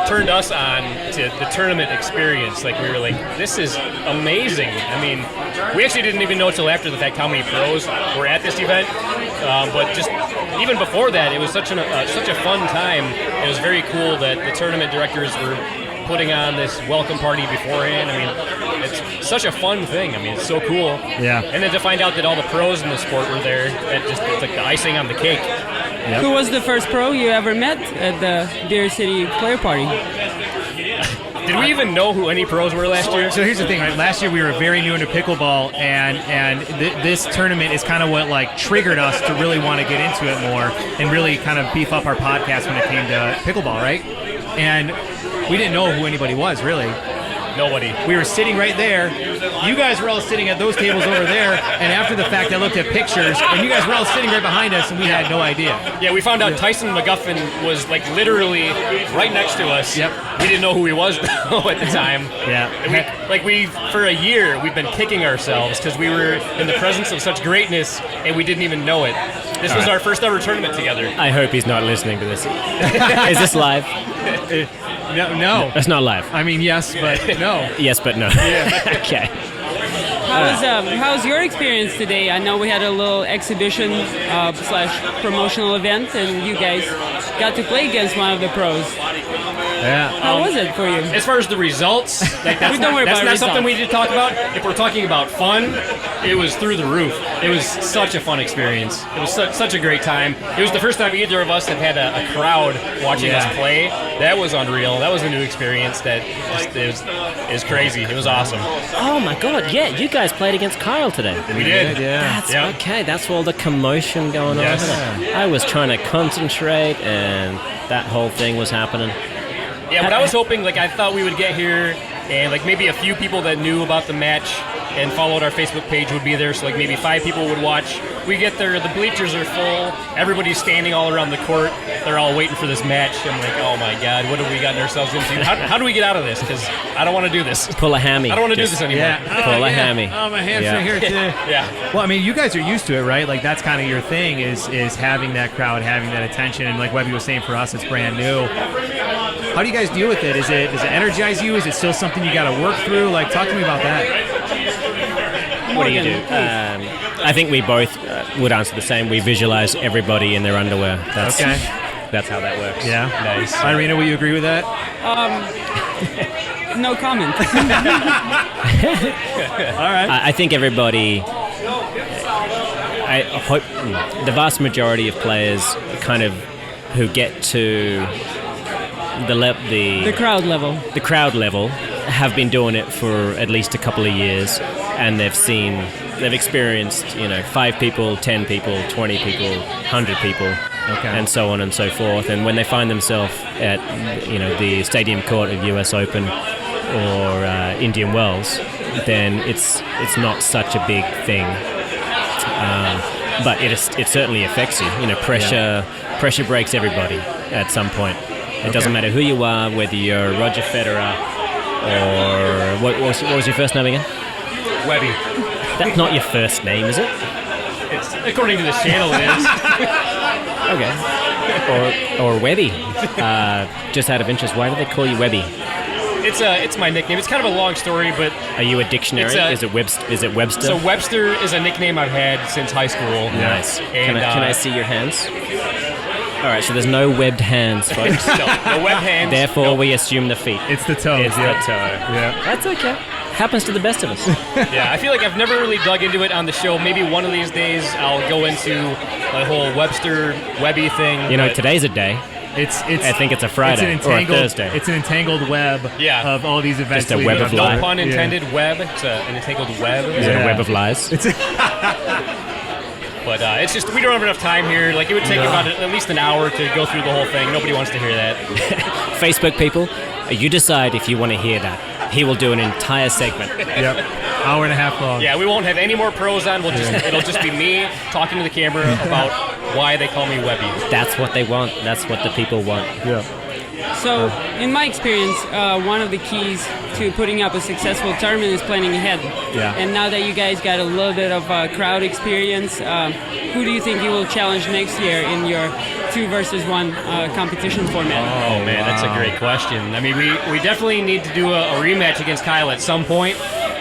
turned us on to the tournament experience. Like, we were like, this is amazing. I mean, we actually didn't even know until after the fact how many pros were at this event, but just even before that, it was such a fun time. It was very cool that the tournament directors were putting on this welcome party beforehand. I mean, it's such a fun thing. I mean, it's so cool. Yeah. And then to find out that all the pros in the sport were there, it's like the icing on the cake. Yep. Who was the first pro you ever met at the Beer City player party? Did we even know who any pros were last year? So here's the thing, right? Last year we were very new into pickleball, and this tournament is kind of what triggered us to really want to get into it more and really kind of beef up our podcast when it came to pickleball, right? And we didn't know who anybody was really. Nobody. We were sitting right there. You guys were all sitting at those tables over there. And after the fact, I looked at pictures, and you guys were all sitting right behind us, and we had no idea. Yeah, we found out Tyson McGuffin was like literally right next to us. Yep. We didn't know who he was though at the time. Yeah. And we for a year we've been kicking ourselves because we were in the presence of such greatness and we didn't even know it. This was our first ever tournament together. I hope he's not listening to this. Is this live? No. It's not live. I mean, yes, but no. Yes, but no. Okay. How's your experience today? I know we had a little exhibition / promotional event, and you guys got to play against one of the pros. Yeah. How was it for you? As far as the results, that's not something we need to talk about. If we're talking about fun, it was through the roof. It was such a fun experience. It was such a great time. It was the first time either of us had a crowd watching us play. That was unreal. That was a new experience. It was crazy. It was awesome. Oh my God! Yeah, you guys played against Kyle today. We did. Yeah. That's okay. That's all the commotion going Yes. on. I was trying to concentrate, and that whole thing was happening. Yeah, but I was hoping, I thought we would get here and, maybe a few people that knew about the match and followed our Facebook page would be there, so, maybe 5 people would watch. We get there, the bleachers are full, everybody's standing all around the court, they're all waiting for this match. I'm like, oh my God, what have we gotten ourselves into? How do we get out of this? Because I don't want to do this. Pull a hammy. I don't want to do this anymore. Yeah. Pull a hammy. Oh, my hands are here, too. Yeah. Well, I mean, you guys are used to it, right? That's kind of your thing is having that crowd, having that attention. And like Webby was saying, for us, it's brand new. How do you guys deal with it? Does it energize you? Is it still something you got to work through? Talk to me about that. What do you do? I think we both would answer the same. We visualize everybody in their underwear. That's how that works. Yeah. Nice. Irina, will you agree with that? No comment. All right. I think everybody. I hope the vast majority of players kind of who get to the crowd level. The crowd level have been doing it for at least a couple of years, and they've experienced 5 people, 10 people, 20 people, 100 people, and so on and so forth. And when they find themselves at the stadium court of US Open or Indian Wells, then it's not such a big thing. But it certainly affects you. Pressure breaks everybody at some point. It doesn't matter who you are, whether you're Roger Federer or what was your first name again? Webby. That's not your first name, is it? It's, according to this channel, it is. Okay. Or Webby. Just out of interest, why do they call you Webby? It's my nickname. It's kind of a long story, but are you a dictionary? Is it Webster? So Webster is a nickname I've had since high school. Nice. And, can I see your hands? All right, so there's no webbed hands, folks. no webbed hands. Therefore, we assume the feet. It's the toe. It's the toe. Yeah. That's okay. Happens to the best of us. Yeah, I feel like I've never really dug into it on the show. Maybe one of these days I'll go into the whole Webster Webby thing. Today's a day. I think it's a Friday or a Thursday. It's an entangled web of all these events. Just a web of lies. No pun intended. Web. It's an entangled web. Is it a web of lies? But it's just we don't have enough time here. It would take about at least an hour to go through the whole thing. Nobody wants to hear that. Facebook people, you decide if you want to hear that. He will do an entire segment. Yep. Hour and a half long. Yeah, we won't have any more pros on. It'll just be me talking to the camera about why they call me Webby. That's what they want. That's what the people want. Yeah. So, in my experience, one of the keys to putting up a successful tournament is planning ahead. Yeah. And now that you guys got a little bit of crowd experience, who do you think you will challenge next year in your 2-versus-1 competition format? Oh man, that's a great question. I mean, we definitely need to do a rematch against Kyle at some point.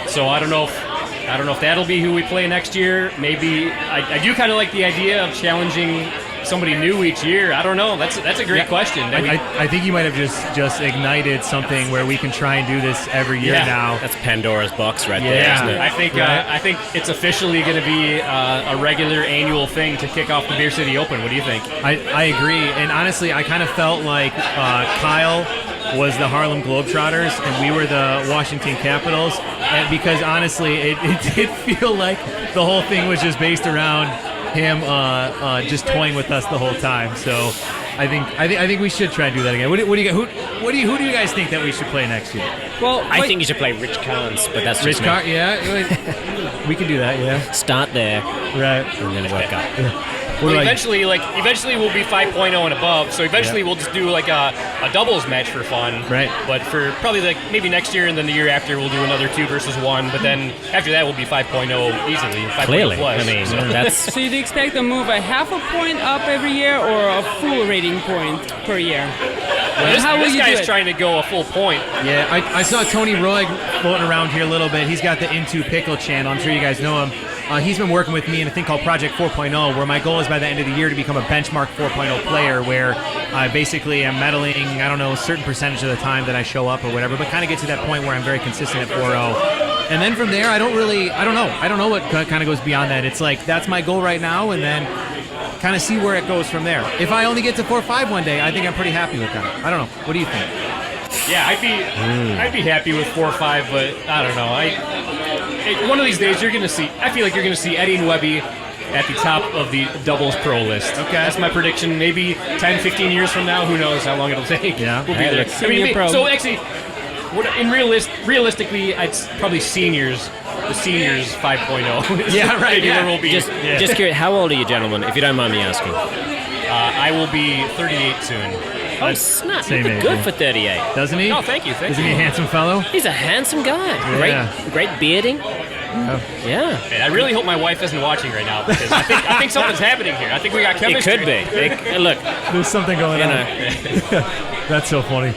So I don't know if that'll be who we play next year. Maybe I do kind of like the idea of challenging somebody new each year. I don't know. That's a great question. I think you might have just ignited something where we can try and do this every year now. That's Pandora's box right there, isn't it? I think it's officially going to be a regular annual thing to kick off the Beer City Open. What do you think? I agree. And honestly, I kind of felt like Kyle was the Harlem Globetrotters and we were the Washington Capitals, and because honestly it did feel like the whole thing was just based around him just toying with us the whole time. So I think we should try and do that again. Who do you guys think that we should play next year? Well, I think you should play Rich Carnes, but that's Rich just me. Car, yeah. We can do that, yeah. Start there, Right. and then work up. What do I- Eventually we'll be 5.0 and above. So eventually we'll just do like a doubles match for fun. Right. But for probably like maybe next year and then the year after we'll do another 2 versus 1. But then after that we'll be 5.0 easily. 5.0 Clearly, plus. I mean, that's So you'd expect to move a half a point up every year or a full rating point per year? This How will you guy do is it? trying to go a full point. Yeah, I saw Tony Roy floating around here a little bit. He's got the Into Pickle channel. I'm sure you guys know him. He's been working with me in a thing called Project 4.0, where my goal is by the end of the year to become a benchmark 4.0 player, where I basically am medaling, I don't know, a certain percentage of the time that I show up or whatever, but kind of get to that point where I'm very consistent at 4.0. And then from there, I don't know what kind of goes beyond that. It's like, that's my goal right now, and then kind of see where it goes from there. If I only get to 4.5 one day, I think I'm pretty happy with that. I don't know. What do you think? Yeah, I'd be happy with 4 or 5, but I don't know. One of these days you're gonna see. I feel like you're gonna see Eddie and Webby at the top of the doubles pro list. Okay, that's my prediction. Maybe 10, 15 years from now, who knows how long it'll take. Yeah, we'll be there. So actually, realistically, it's probably seniors. The seniors 5.0. Yeah, right. Maybe where we'll be. just curious. How old are you, gentlemen? If you don't mind me asking. I will be 38 soon. Oh, snap! Same You look age, good yeah. for 38. Doesn't he? Oh, thank you. Isn't he a handsome fellow? He's a handsome guy. Yeah. Great bearding. Yeah. And I really hope my wife isn't watching right now because I think something's happening here. I think we got It chemistry. could be. Look, There's something going you on. know. That's so funny.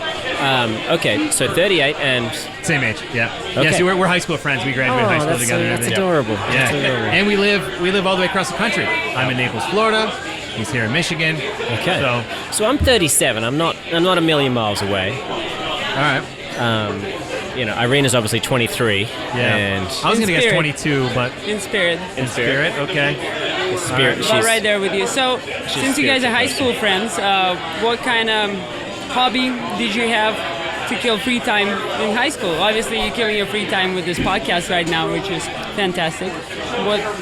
Okay, so 38 and Same age, yeah. Okay. Yeah, see, we're high school friends. We graduated high school together. and That's everything. adorable. Yeah, That's adorable. and we live all the way across the country. I'm in Naples, Florida. He's here in Michigan. Okay. So, So I'm 37. I'm not a million miles away. all right. Irina's obviously 23. Yeah. And I was In gonna guess spirit. 22, but In spirit. in spirit, okay. Spirit. About right there with you. So, since you guys are high school friends, what kind of hobby did you have to kill free time in high school? Obviously, you're killing your free time with this podcast right now, which is fantastic.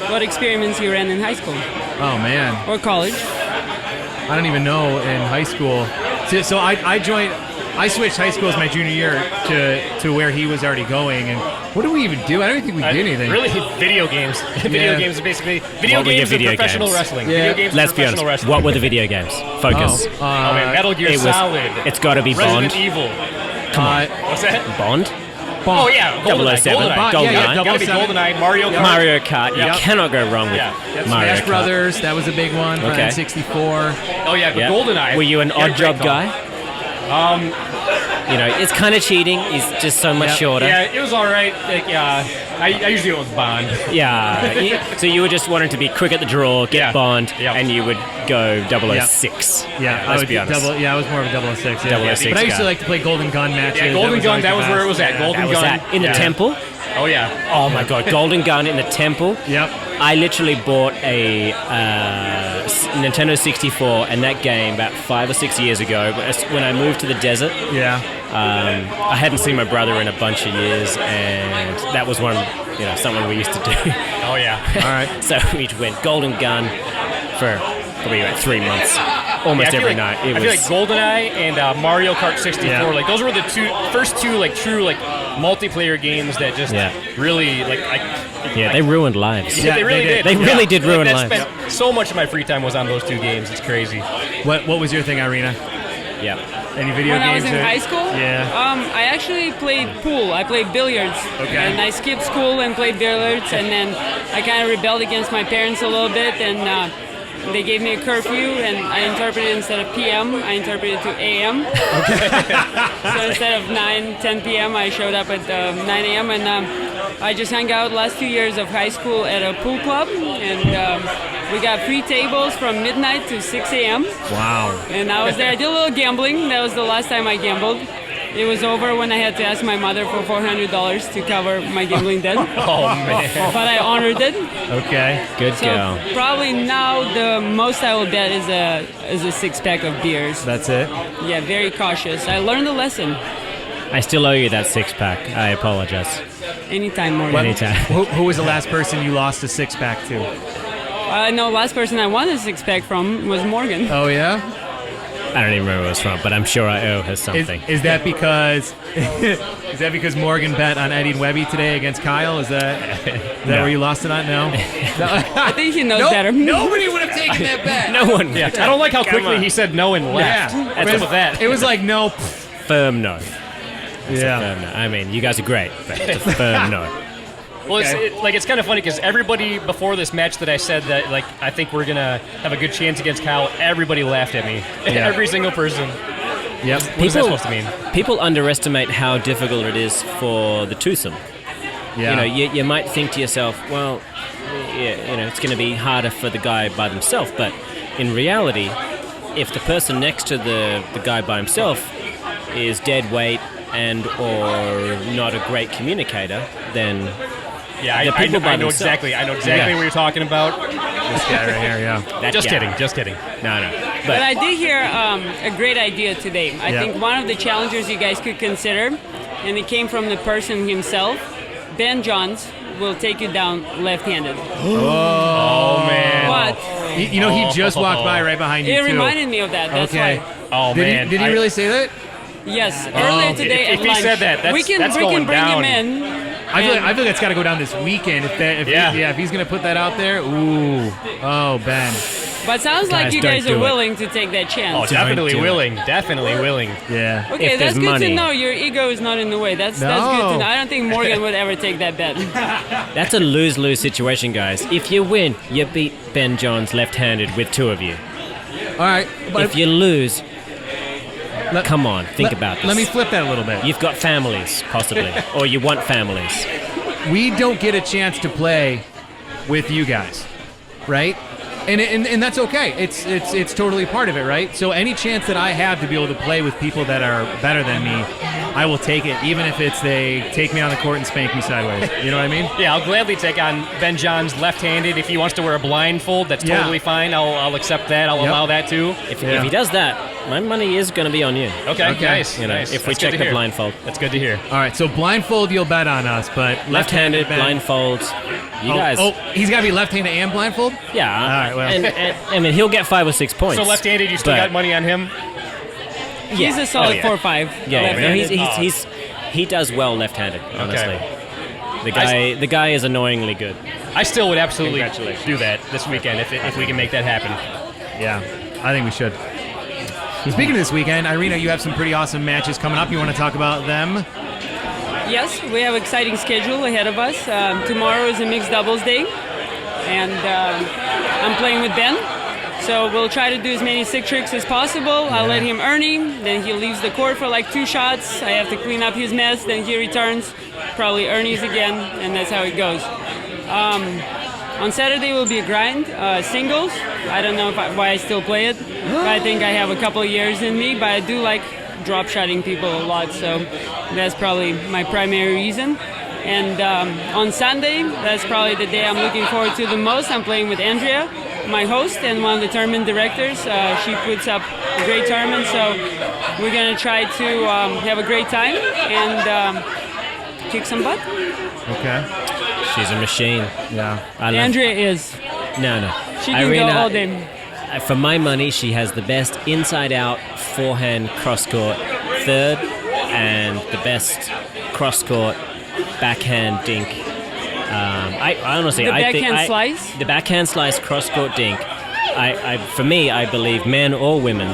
What experiments you ran in high school Oh man, or college? I don't even know in high school. So I switched high schools my junior year to where he was already going, and what did we even do? I don't even think we did anything. Really, video games. Video Yeah. games are basically video What were your games and video professional games? wrestling. Yeah. Video games Let's and be honest. professional wrestling. What were the video games? Focus. Oh man, Metal Gear Solid. It's got to be Resident Bond. Evil. Come on. What's that? Bond. Oh yeah, GoldenEye. 007. GoldenEye. GoldenEye. Yeah, gotta be 007. GoldenEye. Mario Kart. Mario Kart. You Yep. cannot go wrong with Yeah. Mario Smash Kart. Brothers, that was a big one. For Okay. N64. Oh yeah, but Yeah. GoldenEye. Were you an had a odd great job call. guy? It's kind of cheating. He's just so much shorter. Yeah, it was all right. Like, I usually went with Bond. Yeah. So you were just wanting to be quick at the draw, get Yeah. Bond, Yeah. and you would go 006. Yeah, I let's would be honest. I was more of a 006. Yeah. 006 But I used to guy. like to play Golden Gun matches. Yeah, Golden Gun. That was where it was at. Yeah. Golden That was Gun. that in the Yeah. temple. Oh yeah. Oh my God, Golden Gun in the temple. Yep. I literally bought a Nintendo 64 and that game about 5 or 6 years ago. When I moved to the desert, Yeah. I hadn't seen my brother in a bunch of years, and that was something we used to do. Oh yeah. All right. So we went Golden Gun for probably about 3 months, almost Yeah, every night. I feel like GoldenEye and Mario Kart 64, Yeah. like those were the first two like true like multiplayer games that just really like they ruined lives. Yeah, they really did. They really did ruin I lives. spent so much of my free time was on those two games. It's crazy. What was your thing, Irina? Yeah. Any video When I games? was in or- high school, Yeah. I actually played pool. I played billiards. Okay. And I skipped school and played billiards, and then I kind of rebelled against my parents a little bit, and they gave me a curfew, and I interpreted instead of PM, I interpreted to AM. Okay. So instead of 9, 10 p.m., I showed up at 9 a.m., and I just hung out last 2 years of high school at a pool club, and we got free tables from midnight to 6 a.m. Wow. And I was there. I did a little gambling. That was the last time I gambled. It was over when I had to ask my mother for $400 to cover my gambling debt. Oh man. But I honored it. Okay. Good So girl. probably now the most I will bet is a 6-pack of beers. That's it. Yeah, very cautious. I learned a lesson. I still owe you that 6-pack. I apologize. Anytime more. Anytime. Who was the last person you lost a 6-pack to? No, last person I won a 6-pack from was Morgan. Oh yeah. I don't even remember where it was from, but I'm sure I owe her something. Is that because Morgan bet on Eddie and Webby today against Kyle? Is that where you lost it on? No. I think he knows better. Nobody would have taken that bet. No one. Yeah, I don't like how quickly he said no and left. Yeah. What's up with that? It was like no. Firm no. It's a firm no. I mean, you guys are great, but it's a firm no. Well, it's kind of funny because everybody before this match that I said that I think we're gonna have a good chance against Kyle. Everybody laughed at me. Yeah. Every single person. Yep. What is that supposed to mean? People underestimate how difficult it is for the twosome. Yeah. You might think to yourself, well, it's going to be harder for the guy by themselves. But in reality, if the person next to the guy by himself is dead weight and or not a great communicator, then yeah, the people I know exactly what you're talking about. This guy right here, yeah. Just kidding. No. But I did hear a great idea today. I think one of the challengers you guys could consider, and it came from the person himself, Ben Johns will take you down left-handed. Oh man! But he just walked by right behind you. It reminded me of that. That's why. Oh man! Did he really say that? Yes, earlier today at if lunch. He said that, we can going bring down. him in. I feel that's got to go down this weekend. If he's gonna put that out there, ooh, oh Ben. But sounds like you guys are do it. willing to take that chance. Oh, definitely willing. Definitely willing. Yeah. Okay, If that's there's good money. to know. Your ego is not in the way. That's good to know. I don't think Morgan would ever take that bet. That's a lose-lose situation, guys. If you win, you beat Ben Johns left-handed with two of you. All right. But If you lose, come on, think about this. Let me flip that a little bit. You've got families, possibly, or you want families. We don't get a chance to play with you guys, right? And that's okay. It's totally part of it, right? So any chance that I have to be able to play with people that are better than me, I will take it, even if it's they take me on the court and spank me sideways. You know what I mean? Yeah, I'll gladly take on Ben Johns left-handed. If he wants to wear a blindfold, that's totally fine. I'll accept that. I'll allow that too. If he does that, my money is going to be on you. Okay. Nice. If we That's check good to the hear. blindfold. That's good to hear. All right, so blindfold you'll bet on us, but Left-handed, Ben. blindfold. You guys. Oh, he's got to be left-handed and blindfold? Yeah. All right, well. And I mean, he'll get 5 or 6 points. So left-handed, you still got money on him? He's a solid 4-5. Yeah, left-handed. he does well left-handed, honestly. The guy is annoyingly good. I still would absolutely do that this weekend if we can make that happen. Yeah, I think we should. Speaking of this weekend, Irina, you have some pretty awesome matches coming up. You want to talk about them? Yes, we have an exciting schedule ahead of us. Tomorrow is a mixed doubles day, and I'm playing with Ben. So we'll try to do as many sick tricks as possible. I'll let him earn him. Then he leaves the court for like 2 shots. I have to clean up his mess. Then he returns, probably earnies again, and that's how it goes. On Saturday will be a grind, singles. I don't know why I still play it. But I think I have a couple of years in me, but I do like drop shotting people a lot, so that's probably my primary reason. And on Sunday, that's probably the day I'm looking forward to the most. I'm playing with Andrea, my host and one of the tournament directors. She puts up a great tournament, so we're going to try to have a great time and kick some butt. Okay. She's a machine. Yeah. Andrea is. No. She can Irina, go all day. For my money, she has the best inside-out forehand cross-court third and the best cross-court backhand dink. I honestly, the I think backhand slice? The backhand slice cross-court dink. For me, I believe men or women.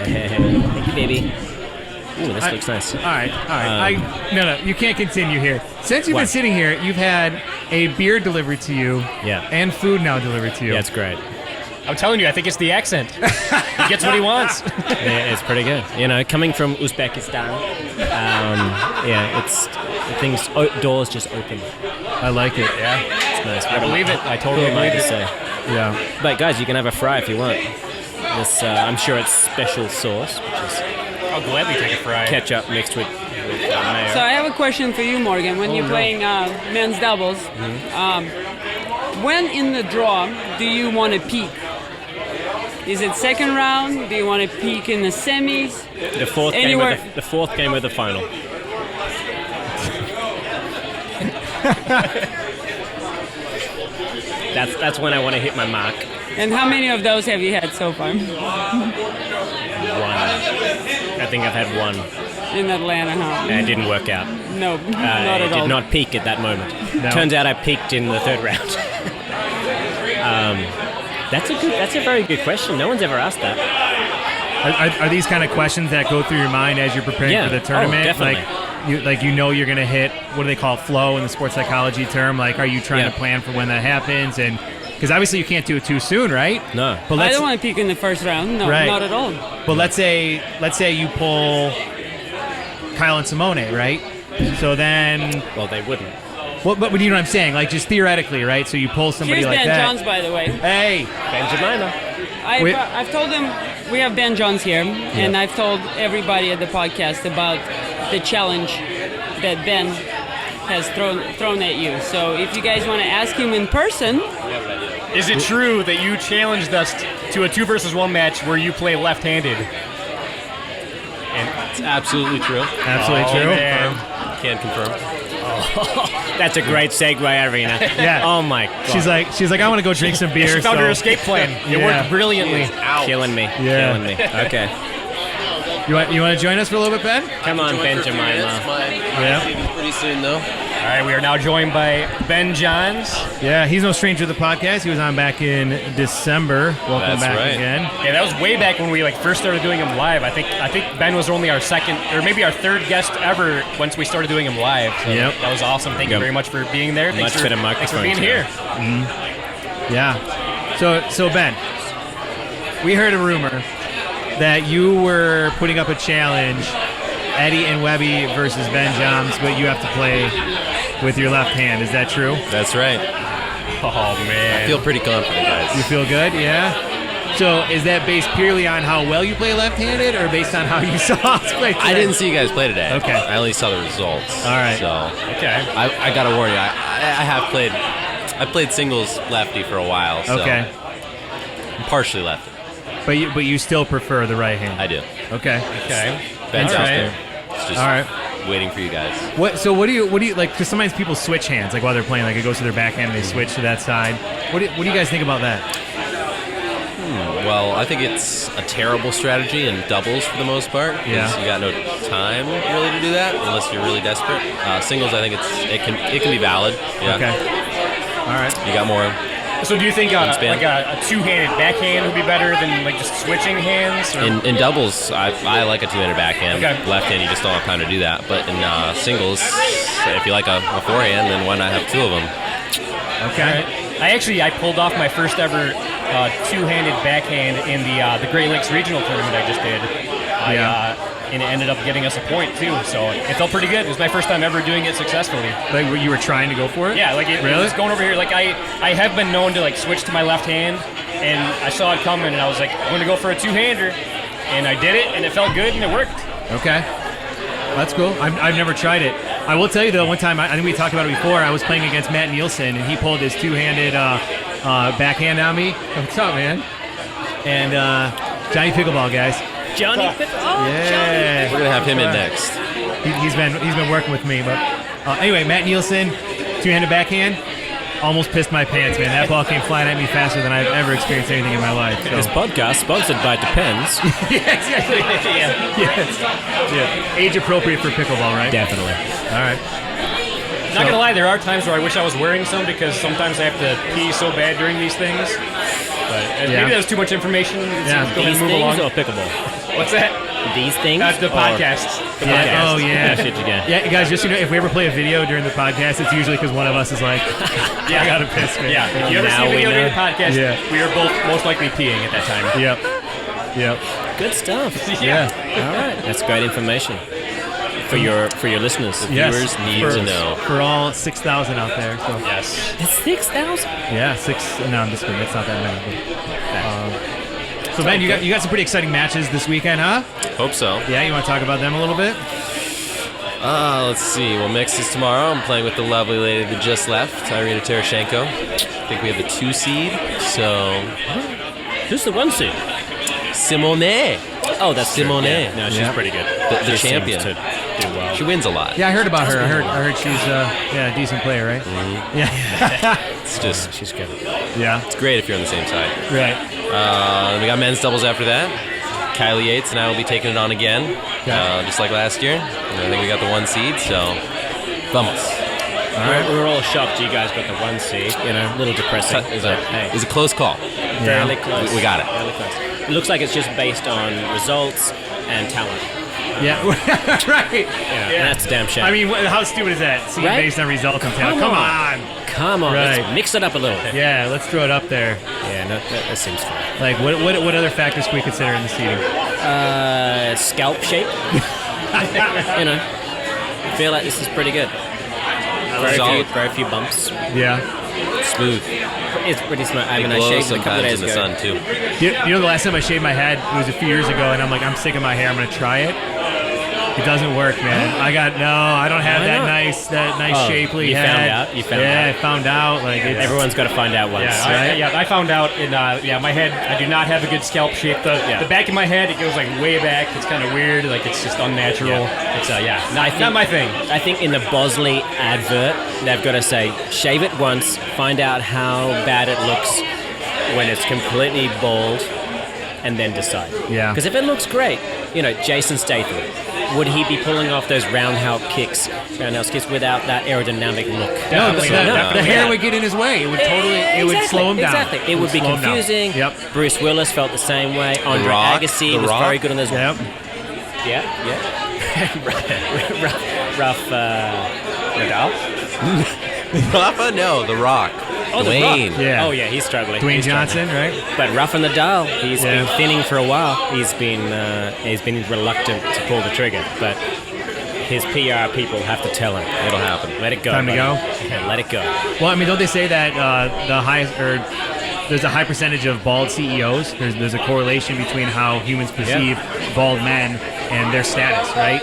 Thank you, baby. Ooh, this looks nice. All right. No, you can't continue here. Since you've been sitting here, you've had a beer delivered to you, and food now delivered to you. Yeah, it's great. I'm telling you, I think it's the accent. He gets what he wants. Yeah, it's pretty good. Coming from Uzbekistan, doors just open. I like it. Yeah, it's nice. I believe it. I totally Who am I believe to it. say? Yeah. But guys, you can have a fry if you want. This, I'm sure it's special sauce, which is I'll gladly take a fry. ketchup mixed with mayo. So I have a question for you, Morgan. When you're playing men's doubles, when in the draw do you want to peak? Is it second round? Do you want to peak in the semis? The fourth game of the final. That's when I want to hit my mark. And how many of those have you had so far? 1. I think I've had 1. In Atlanta, huh? And it didn't work out. No, not at It all. did not peak at that moment. No. Turns out I peaked in the 3rd round. That's a very good question. No one's ever asked that. Are these kind of questions that go through your mind as you're preparing Yeah. for the tournament? Oh, definitely. You know you're going to hit, what do they call it, flow in the sports psychology term? Like, are you trying to plan for when that happens? And because obviously you can't do it too soon, right? No. But I don't want to peak in the first round. No, Right. not at all. But let's say you pull Kyle and Simone, right? So then, Well, they wouldn't. but you know what I'm saying? Like, just theoretically, right? So you pull somebody Here's like Ben that. Johns, by the way. Hey, Benjamina. I've told him we have Ben Johns here, and I've told everybody at the podcast about the challenge that Ben has thrown at you. So if you guys want to ask him in person, Is it true that you challenged us to a 2-versus-1 match where you play left-handed? It's absolutely true. absolutely true. Man. Can confirm. That's a great segue, Irina. Yeah. Oh my God. She's like, I want to go drink some beer. She found so- her escape plan. It Yeah. worked brilliantly. Killing me. Yeah. Killing me. Okay. You want to join us for a little bit, Ben? Come on, Benjamina. Yeah. Pretty soon, though. All right, we are now joined by Ben Johns. Yeah, he's no stranger to the podcast. He was on back in December. Welcome That's back right. again. Yeah, that was way back when we first started doing them live. I think Ben was only our second or maybe our 3rd guest ever once we started doing them live. So Yep. that was awesome. Thank you Yep. very much for being there. Much for the Thanks for microphone, being too. here. Yeah. So Ben, we heard a rumor that you were putting up a challenge, Eddie and Webby versus Ben Johns, but you have to play with your left hand. Is that true? That's right. Oh man. I feel pretty confident, guys. You feel good? Yeah. So is that based purely on how well you play left-handed, or based on how you saw us play today? I didn't see you guys play today. Okay. I only saw the results. All right. So Okay. I gotta warn you. I have played. I played singles lefty for a while. So Okay. I'm partially lefty. But you still prefer the right hand. I do. Okay. Okay. Ben's All out right. there. It's just All right. waiting for you guys. What do you like? Because sometimes people switch hands, like while they're playing, like it goes to their backhand and they switch to that side. What do you guys think about that? Well, I think it's a terrible strategy in doubles for the most part. 'Cause Yeah. You got no time really to do that unless you're really desperate. Singles, I think it can be valid. Yeah. Okay. All right. You got more. So do you think Wingspan. like a two-handed backhand would be better than like just switching hands? Or? In doubles, I like a two-handed backhand. Okay. Left hand, you just don't have time to do that. But in singles, if you like a forehand, then why not have 2 of them? Okay. I pulled off my first ever two-handed backhand in the Great Lakes Regional Tournament I just did. And it ended up getting us a point too, so it felt pretty good. It was my first time ever doing it successfully. Like you were trying to go for it? Yeah, like it Really? was going over here. Like I have been known to like switch to my left hand, and I saw it coming, and I was like, I'm gonna go for a two-hander, and I did it, and it felt good, and it worked. Okay. That's cool. I've never tried it. I will tell you though, one time, I think we talked about it before, I was playing against Matt Nielsen, and he pulled his two-handed backhand on me. What's up, man? And Johnny Pickleball, guys. Johnny Pickleball. Yeah. We're gonna have him in next. He's been working with me, but anyway, Matt Nielsen, two-handed backhand, almost pissed my pants, man. That ball came flying at me faster than I've ever experienced anything in my life. So. This podcast sponsored by Depends. Yeah, exactly. Yeah. Age appropriate for pickleball, right? Definitely. All right. Not gonna lie, there are times where I wish I was wearing some because sometimes I have to pee so bad during these things. But maybe that's too much information. Yeah. Go ahead These and move things along. or pickleball? What's that? These things? That's the or- podcast. The Yeah. podcast. Oh, yeah. Shit again. Yeah, guys, just so you know, if we ever play a video during the podcast, it's usually because one of us is like, I gotta piss, man. Yeah, if you ever Now see a we video during the know. podcast, Yeah. we are both most likely peeing at that time. Yep. Good stuff. Yeah. All right. That's great information for your listeners. Yes. Viewers need for, to know. For all 6,000 out there. So. Yes. That's 6,000. Yeah, 6. No, I'm just kidding. That's not that many. So, Ben, you got some pretty exciting matches this weekend, huh? Hope so. Yeah, you want to talk about them a little bit? Let's see. Well, mixed is tomorrow. I'm playing with the lovely lady that just left, Irina Tereschenko. I think we have the 2 seed. So Who's the 1 seed? Simone, Oh, that's true. Simone. Yeah. No, she's Yeah. pretty good. the She seems champion. to do well. She wins a lot. Yeah, I heard about her. I heard she's a decent player, right? Mm-hmm. Yeah. It's just She's good. Yeah. it's great if you're on the same side. Right. We got men's doubles after that. Kylie Yates and I will be taking it on again, just like last year. And I think we got the 1 seed, so vamos. We were all shocked you guys got the 1 seed. You know, a little depressing. It was a close call. Fairly close. We got it. Fairly close. It looks like it's just based on results and talent. Yeah. Right. Yeah. And that's a damn shame. I mean, how stupid is that? See, Right? based on results and talent. Come on. Come on. Right. Let's mix it up a little. Yeah, let's throw it up there. Yeah, no, that seems fair. Like, what other factors can we consider in the seeding? Scalp shape. You know, I feel like this is pretty good. Very few bumps. Yeah. Smooth. It's pretty smooth. I mean, I It glows shaved it a couple of sometimes days in the ago. sun too. You know, the last time I shaved my head, it was a few years ago, and I'm like, I'm sick of my hair. I'm gonna try it. It doesn't work, man. I don't have Why that not? nice shapely you head. found out? You found out? Yeah, I found out. Like, it's, Everyone's got to find out once. I found out in my head. I do not have a good scalp shape. The back of my head, it goes like way back. It's kind of weird. Like it's just unnatural. Yeah. It's not my thing. I think in the Bosley advert, they've got to say, shave it once, find out how bad it looks when it's completely bald, and then decide. Yeah. Because if it looks great, you know, Jason Statham, would he be pulling off those roundhouse kicks without that aerodynamic look? No, the Yeah. hair would get in his way. It would it would slow him down. Exactly. It would be slow him down. confusing. Yep. Bruce Willis felt the same way. Andre Rock. Agassi The was Rock. very good on those. Yep. Yeah. rough Nadal? Rafa? No, The Rock. Oh, The Dwayne. Rock. Yeah. Oh, yeah, he's struggling. Dwayne He's struggling. Johnson, right? But Rafa Nadal, he's Yeah. been thinning for a while. He's been reluctant to pull the trigger, but his PR people have to tell him. It'll happen. Let it go. Time to buddy. go? Yeah, let it go. Well, I mean, don't they say that there's a high percentage of bald CEOs? There's a correlation between how humans perceive bald men and their status, right?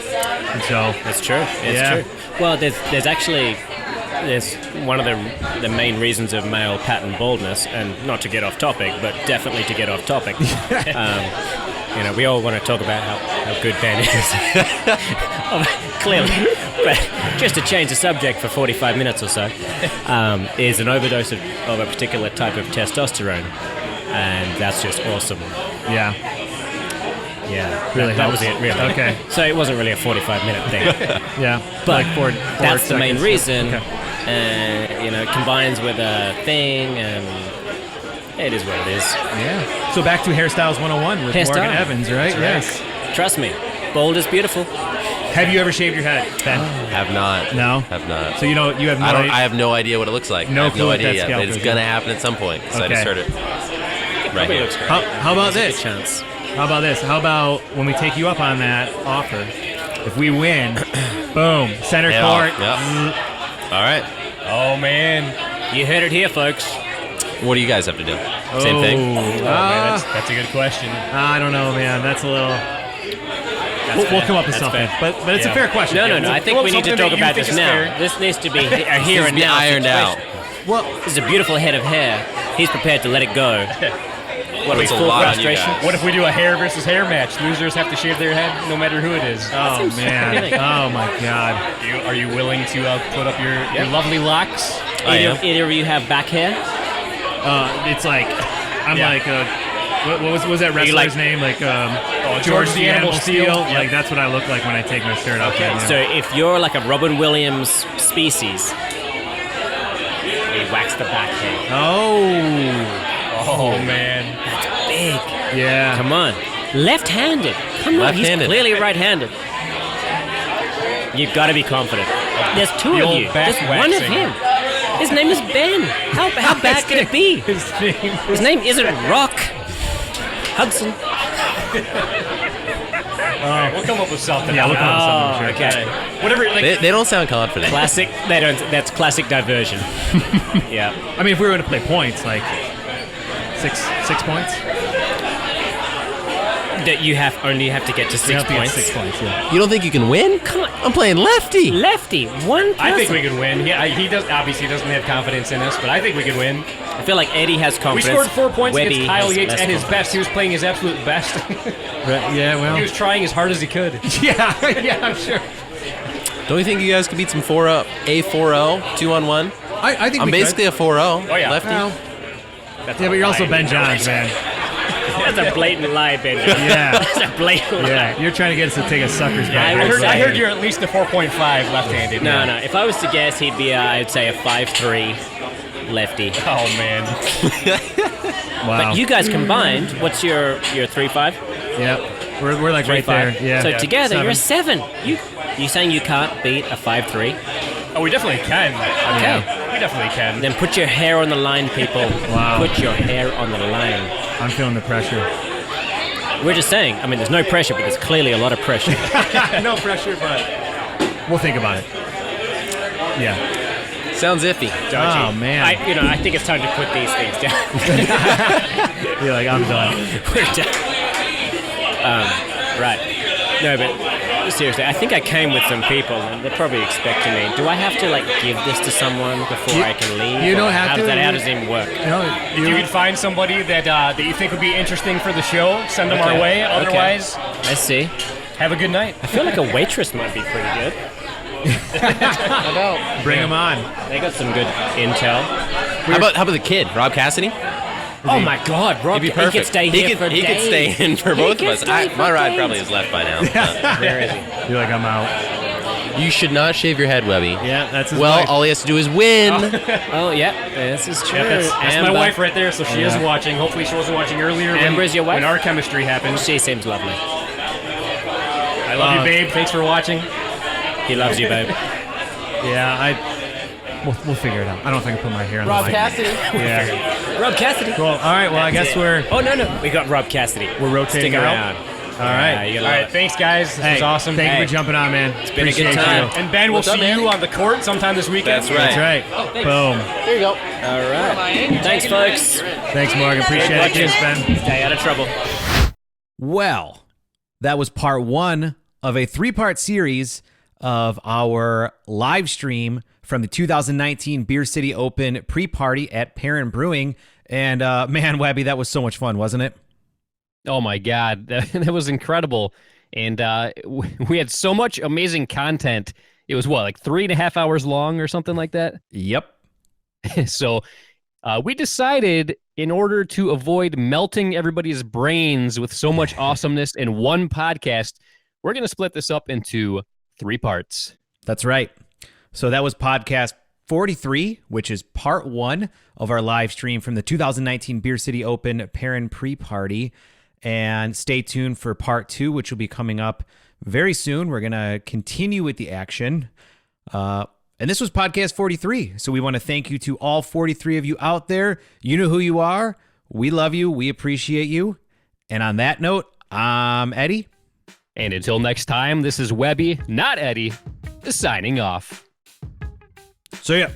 And so That's true. It's true. Well, there's actually one of the main reasons of male pattern baldness, and not to get off topic, but definitely to get off topic. You know, we all want to talk about how good Ben is. Clearly. But just to change the subject for 45 minutes or so, is an overdose of a particular type of testosterone. And that's just awesome. yeah, Yeah. Really that was helps. it, really. Okay. So it wasn't really a 45-minute thing. yeah. But like four that's the main seconds. reason. Okay. You know, it combines with a thing, and it is what it is. Yeah. So back to Hairstyles 101 with Hairstyle. Morgan Evans, right? Yes. Trust me, bold is beautiful. Have you ever shaved your head, Ben? Have not. No? Have not. So you have no I have no idea what it looks like. No I have clue no what idea that yet, scalp but it's is, gonna yeah. happen at some point. So I Okay. just heard it right here. How about There's a this? good chance. How about this? How about when we take you up on that offer? If we win, boom, center Head court. off. Yep. All right. Oh man. You heard it here, folks. What do you guys have to do? Same thing. Oh man, that's a good question. I don't know, man. That's a little. We'll come up with That's something, fair. but it's a fair question. No. Yeah, I think Well, we need to something talk that you about think this is now. fair. This needs to be a here Needs to and be now ironed situation. Well, This is a beautiful head of hair. He's prepared to let it go. What are we, Puts a full lot on you frustration? guys. What if we do a hair versus hair match? Losers have to shave their head no matter who it is. oh man, oh my God. Are you willing to put up your lovely locks? Either of you have back hair? It's like I'm Yeah. like what was that wrestler's like- name? Like George the Animal Steel. Yep. Like that's what I look like when I take my shirt off. Okay, right now. so if you're like a Robin Williams species, we wax the back hair. Oh man. Big. yeah. Come on. Left-handed. Come on, Left-handed. he's clearly right-handed. You've got to be confident. There's two The of old you. back There's one of waxing. him. His name is Ben. How bad can it be? His name isn't Rock Hudson. We'll come up with something. Yeah, we'll come up with something, Oh, sure. okay. Whatever. Like, They don't sound confident. Classic. That's classic diversion. Yeah. I mean, if we were going to play points, like six points. That you only have to get to 6 We have to get points. 6 points. Yeah. You don't think you can win? Come on. I'm playing lefty. Lefty. One person. I think we could win. He does. Obviously, doesn't have confidence in us, but I think we could win. I feel like Eddie has We confidence. scored 4 points Webby against Kyle has Yates less at his confidence. best. He was playing his absolute best. Yeah. Well. He was trying as hard as he could. yeah. I'm sure. Don't you think you guys could beat some 4-0, a 4-0, 2-on-1? I think I'm basically a 4-0. Oh, yeah. Lefty. Well, yeah, but you're also Ben Johns, man. That's a blatant lie, Benjamin. Yeah. That's a blatant lie. Yeah, you're trying to get us to take a sucker's Yeah, bet. I heard you're at least a 4.5 left-handed. No. If I was to guess, he'd be, I'd say, a 5'3" lefty. Oh, man. Wow. But you guys combined, what's your 3.5? Yep. We're like right there. Yeah. So Yeah. together, 7. you're a 7. You saying you can't beat a 5'3"? Oh, we definitely can. Okay. We definitely can. Then put your hair on the line, people. Wow. Put your hair on the line. I'm feeling the pressure. We're just saying, I mean, there's no pressure, but there's clearly a lot of pressure. No pressure, but we'll think about it. Yeah. Sounds iffy. Oh, man. I think it's time to put these things down. You're like, I'm done. We're done. Right. No, but seriously, I think I came with some people, and they're probably expecting me. Do I have to, give this to someone before I can leave? You don't have to. How does it even work? If you could find somebody that you think would be interesting for the show, send them our way. Otherwise, I see. have a good night. I feel like a waitress might be pretty good. Bring them on. They got some good intel. How about the kid, Rob Cassidy? Oh my God, Rob! He'd be perfect. He could stay here for He could days. stay in for both of us. My ride days. probably is left by now. Where is he? You're like, I'm out. You should not shave your head, Webby. Yeah, that's his Well, wife. all he has to do is win. Oh yeah, this is true. That's my Amber. wife right there, so she is watching. Hopefully she wasn't watching earlier Amber is your wife? when our chemistry happened. She seems lovely. I love you, babe. Thanks for watching. He loves you, babe. Yeah, we'll figure it out. I don't think I put my hair on Rob the line. Cassidy. Yeah. Rob Cassidy. Cool. All right. Well, I guess we're Oh no, we got Rob Cassidy. we're rotating Stick out. around. All right. You All love right, it. thanks, guys. This was awesome. Thank you Hey. for jumping on, man. It's been a good Appreciate time. you. And Ben, we'll What's up, see man? you on the court sometime this weekend. That's right. That's right. Boom. There you go. All right. Thanks, folks. Thanks, Morgan. Appreciate it. Cheers, Ben. Stay out of trouble. Well, that was part 1 of a 3-part series of our live stream from the 2019 Beer City Open pre-party at Perrin Brewing. And man, Webby, that was so much fun, wasn't it? Oh my God, that was incredible. And we had so much amazing content. It was like 3.5 hours long or something like that? Yep. So we decided, in order to avoid melting everybody's brains with so much awesomeness in one podcast, we're going to split this up into 3 parts. That's right. So that was podcast 43, which is part 1 of our live stream from the 2019 Beer City Open Perrin Pre-party. And stay tuned for part 2, which will be coming up very soon. We're going to continue with the action. And this was podcast 43. So we want to thank you to all 43 of you out there. You know who you are. We love you. We appreciate you. And on that note, I'm Eddie. And until next time, this is Webby, not Eddie, signing off. See ya.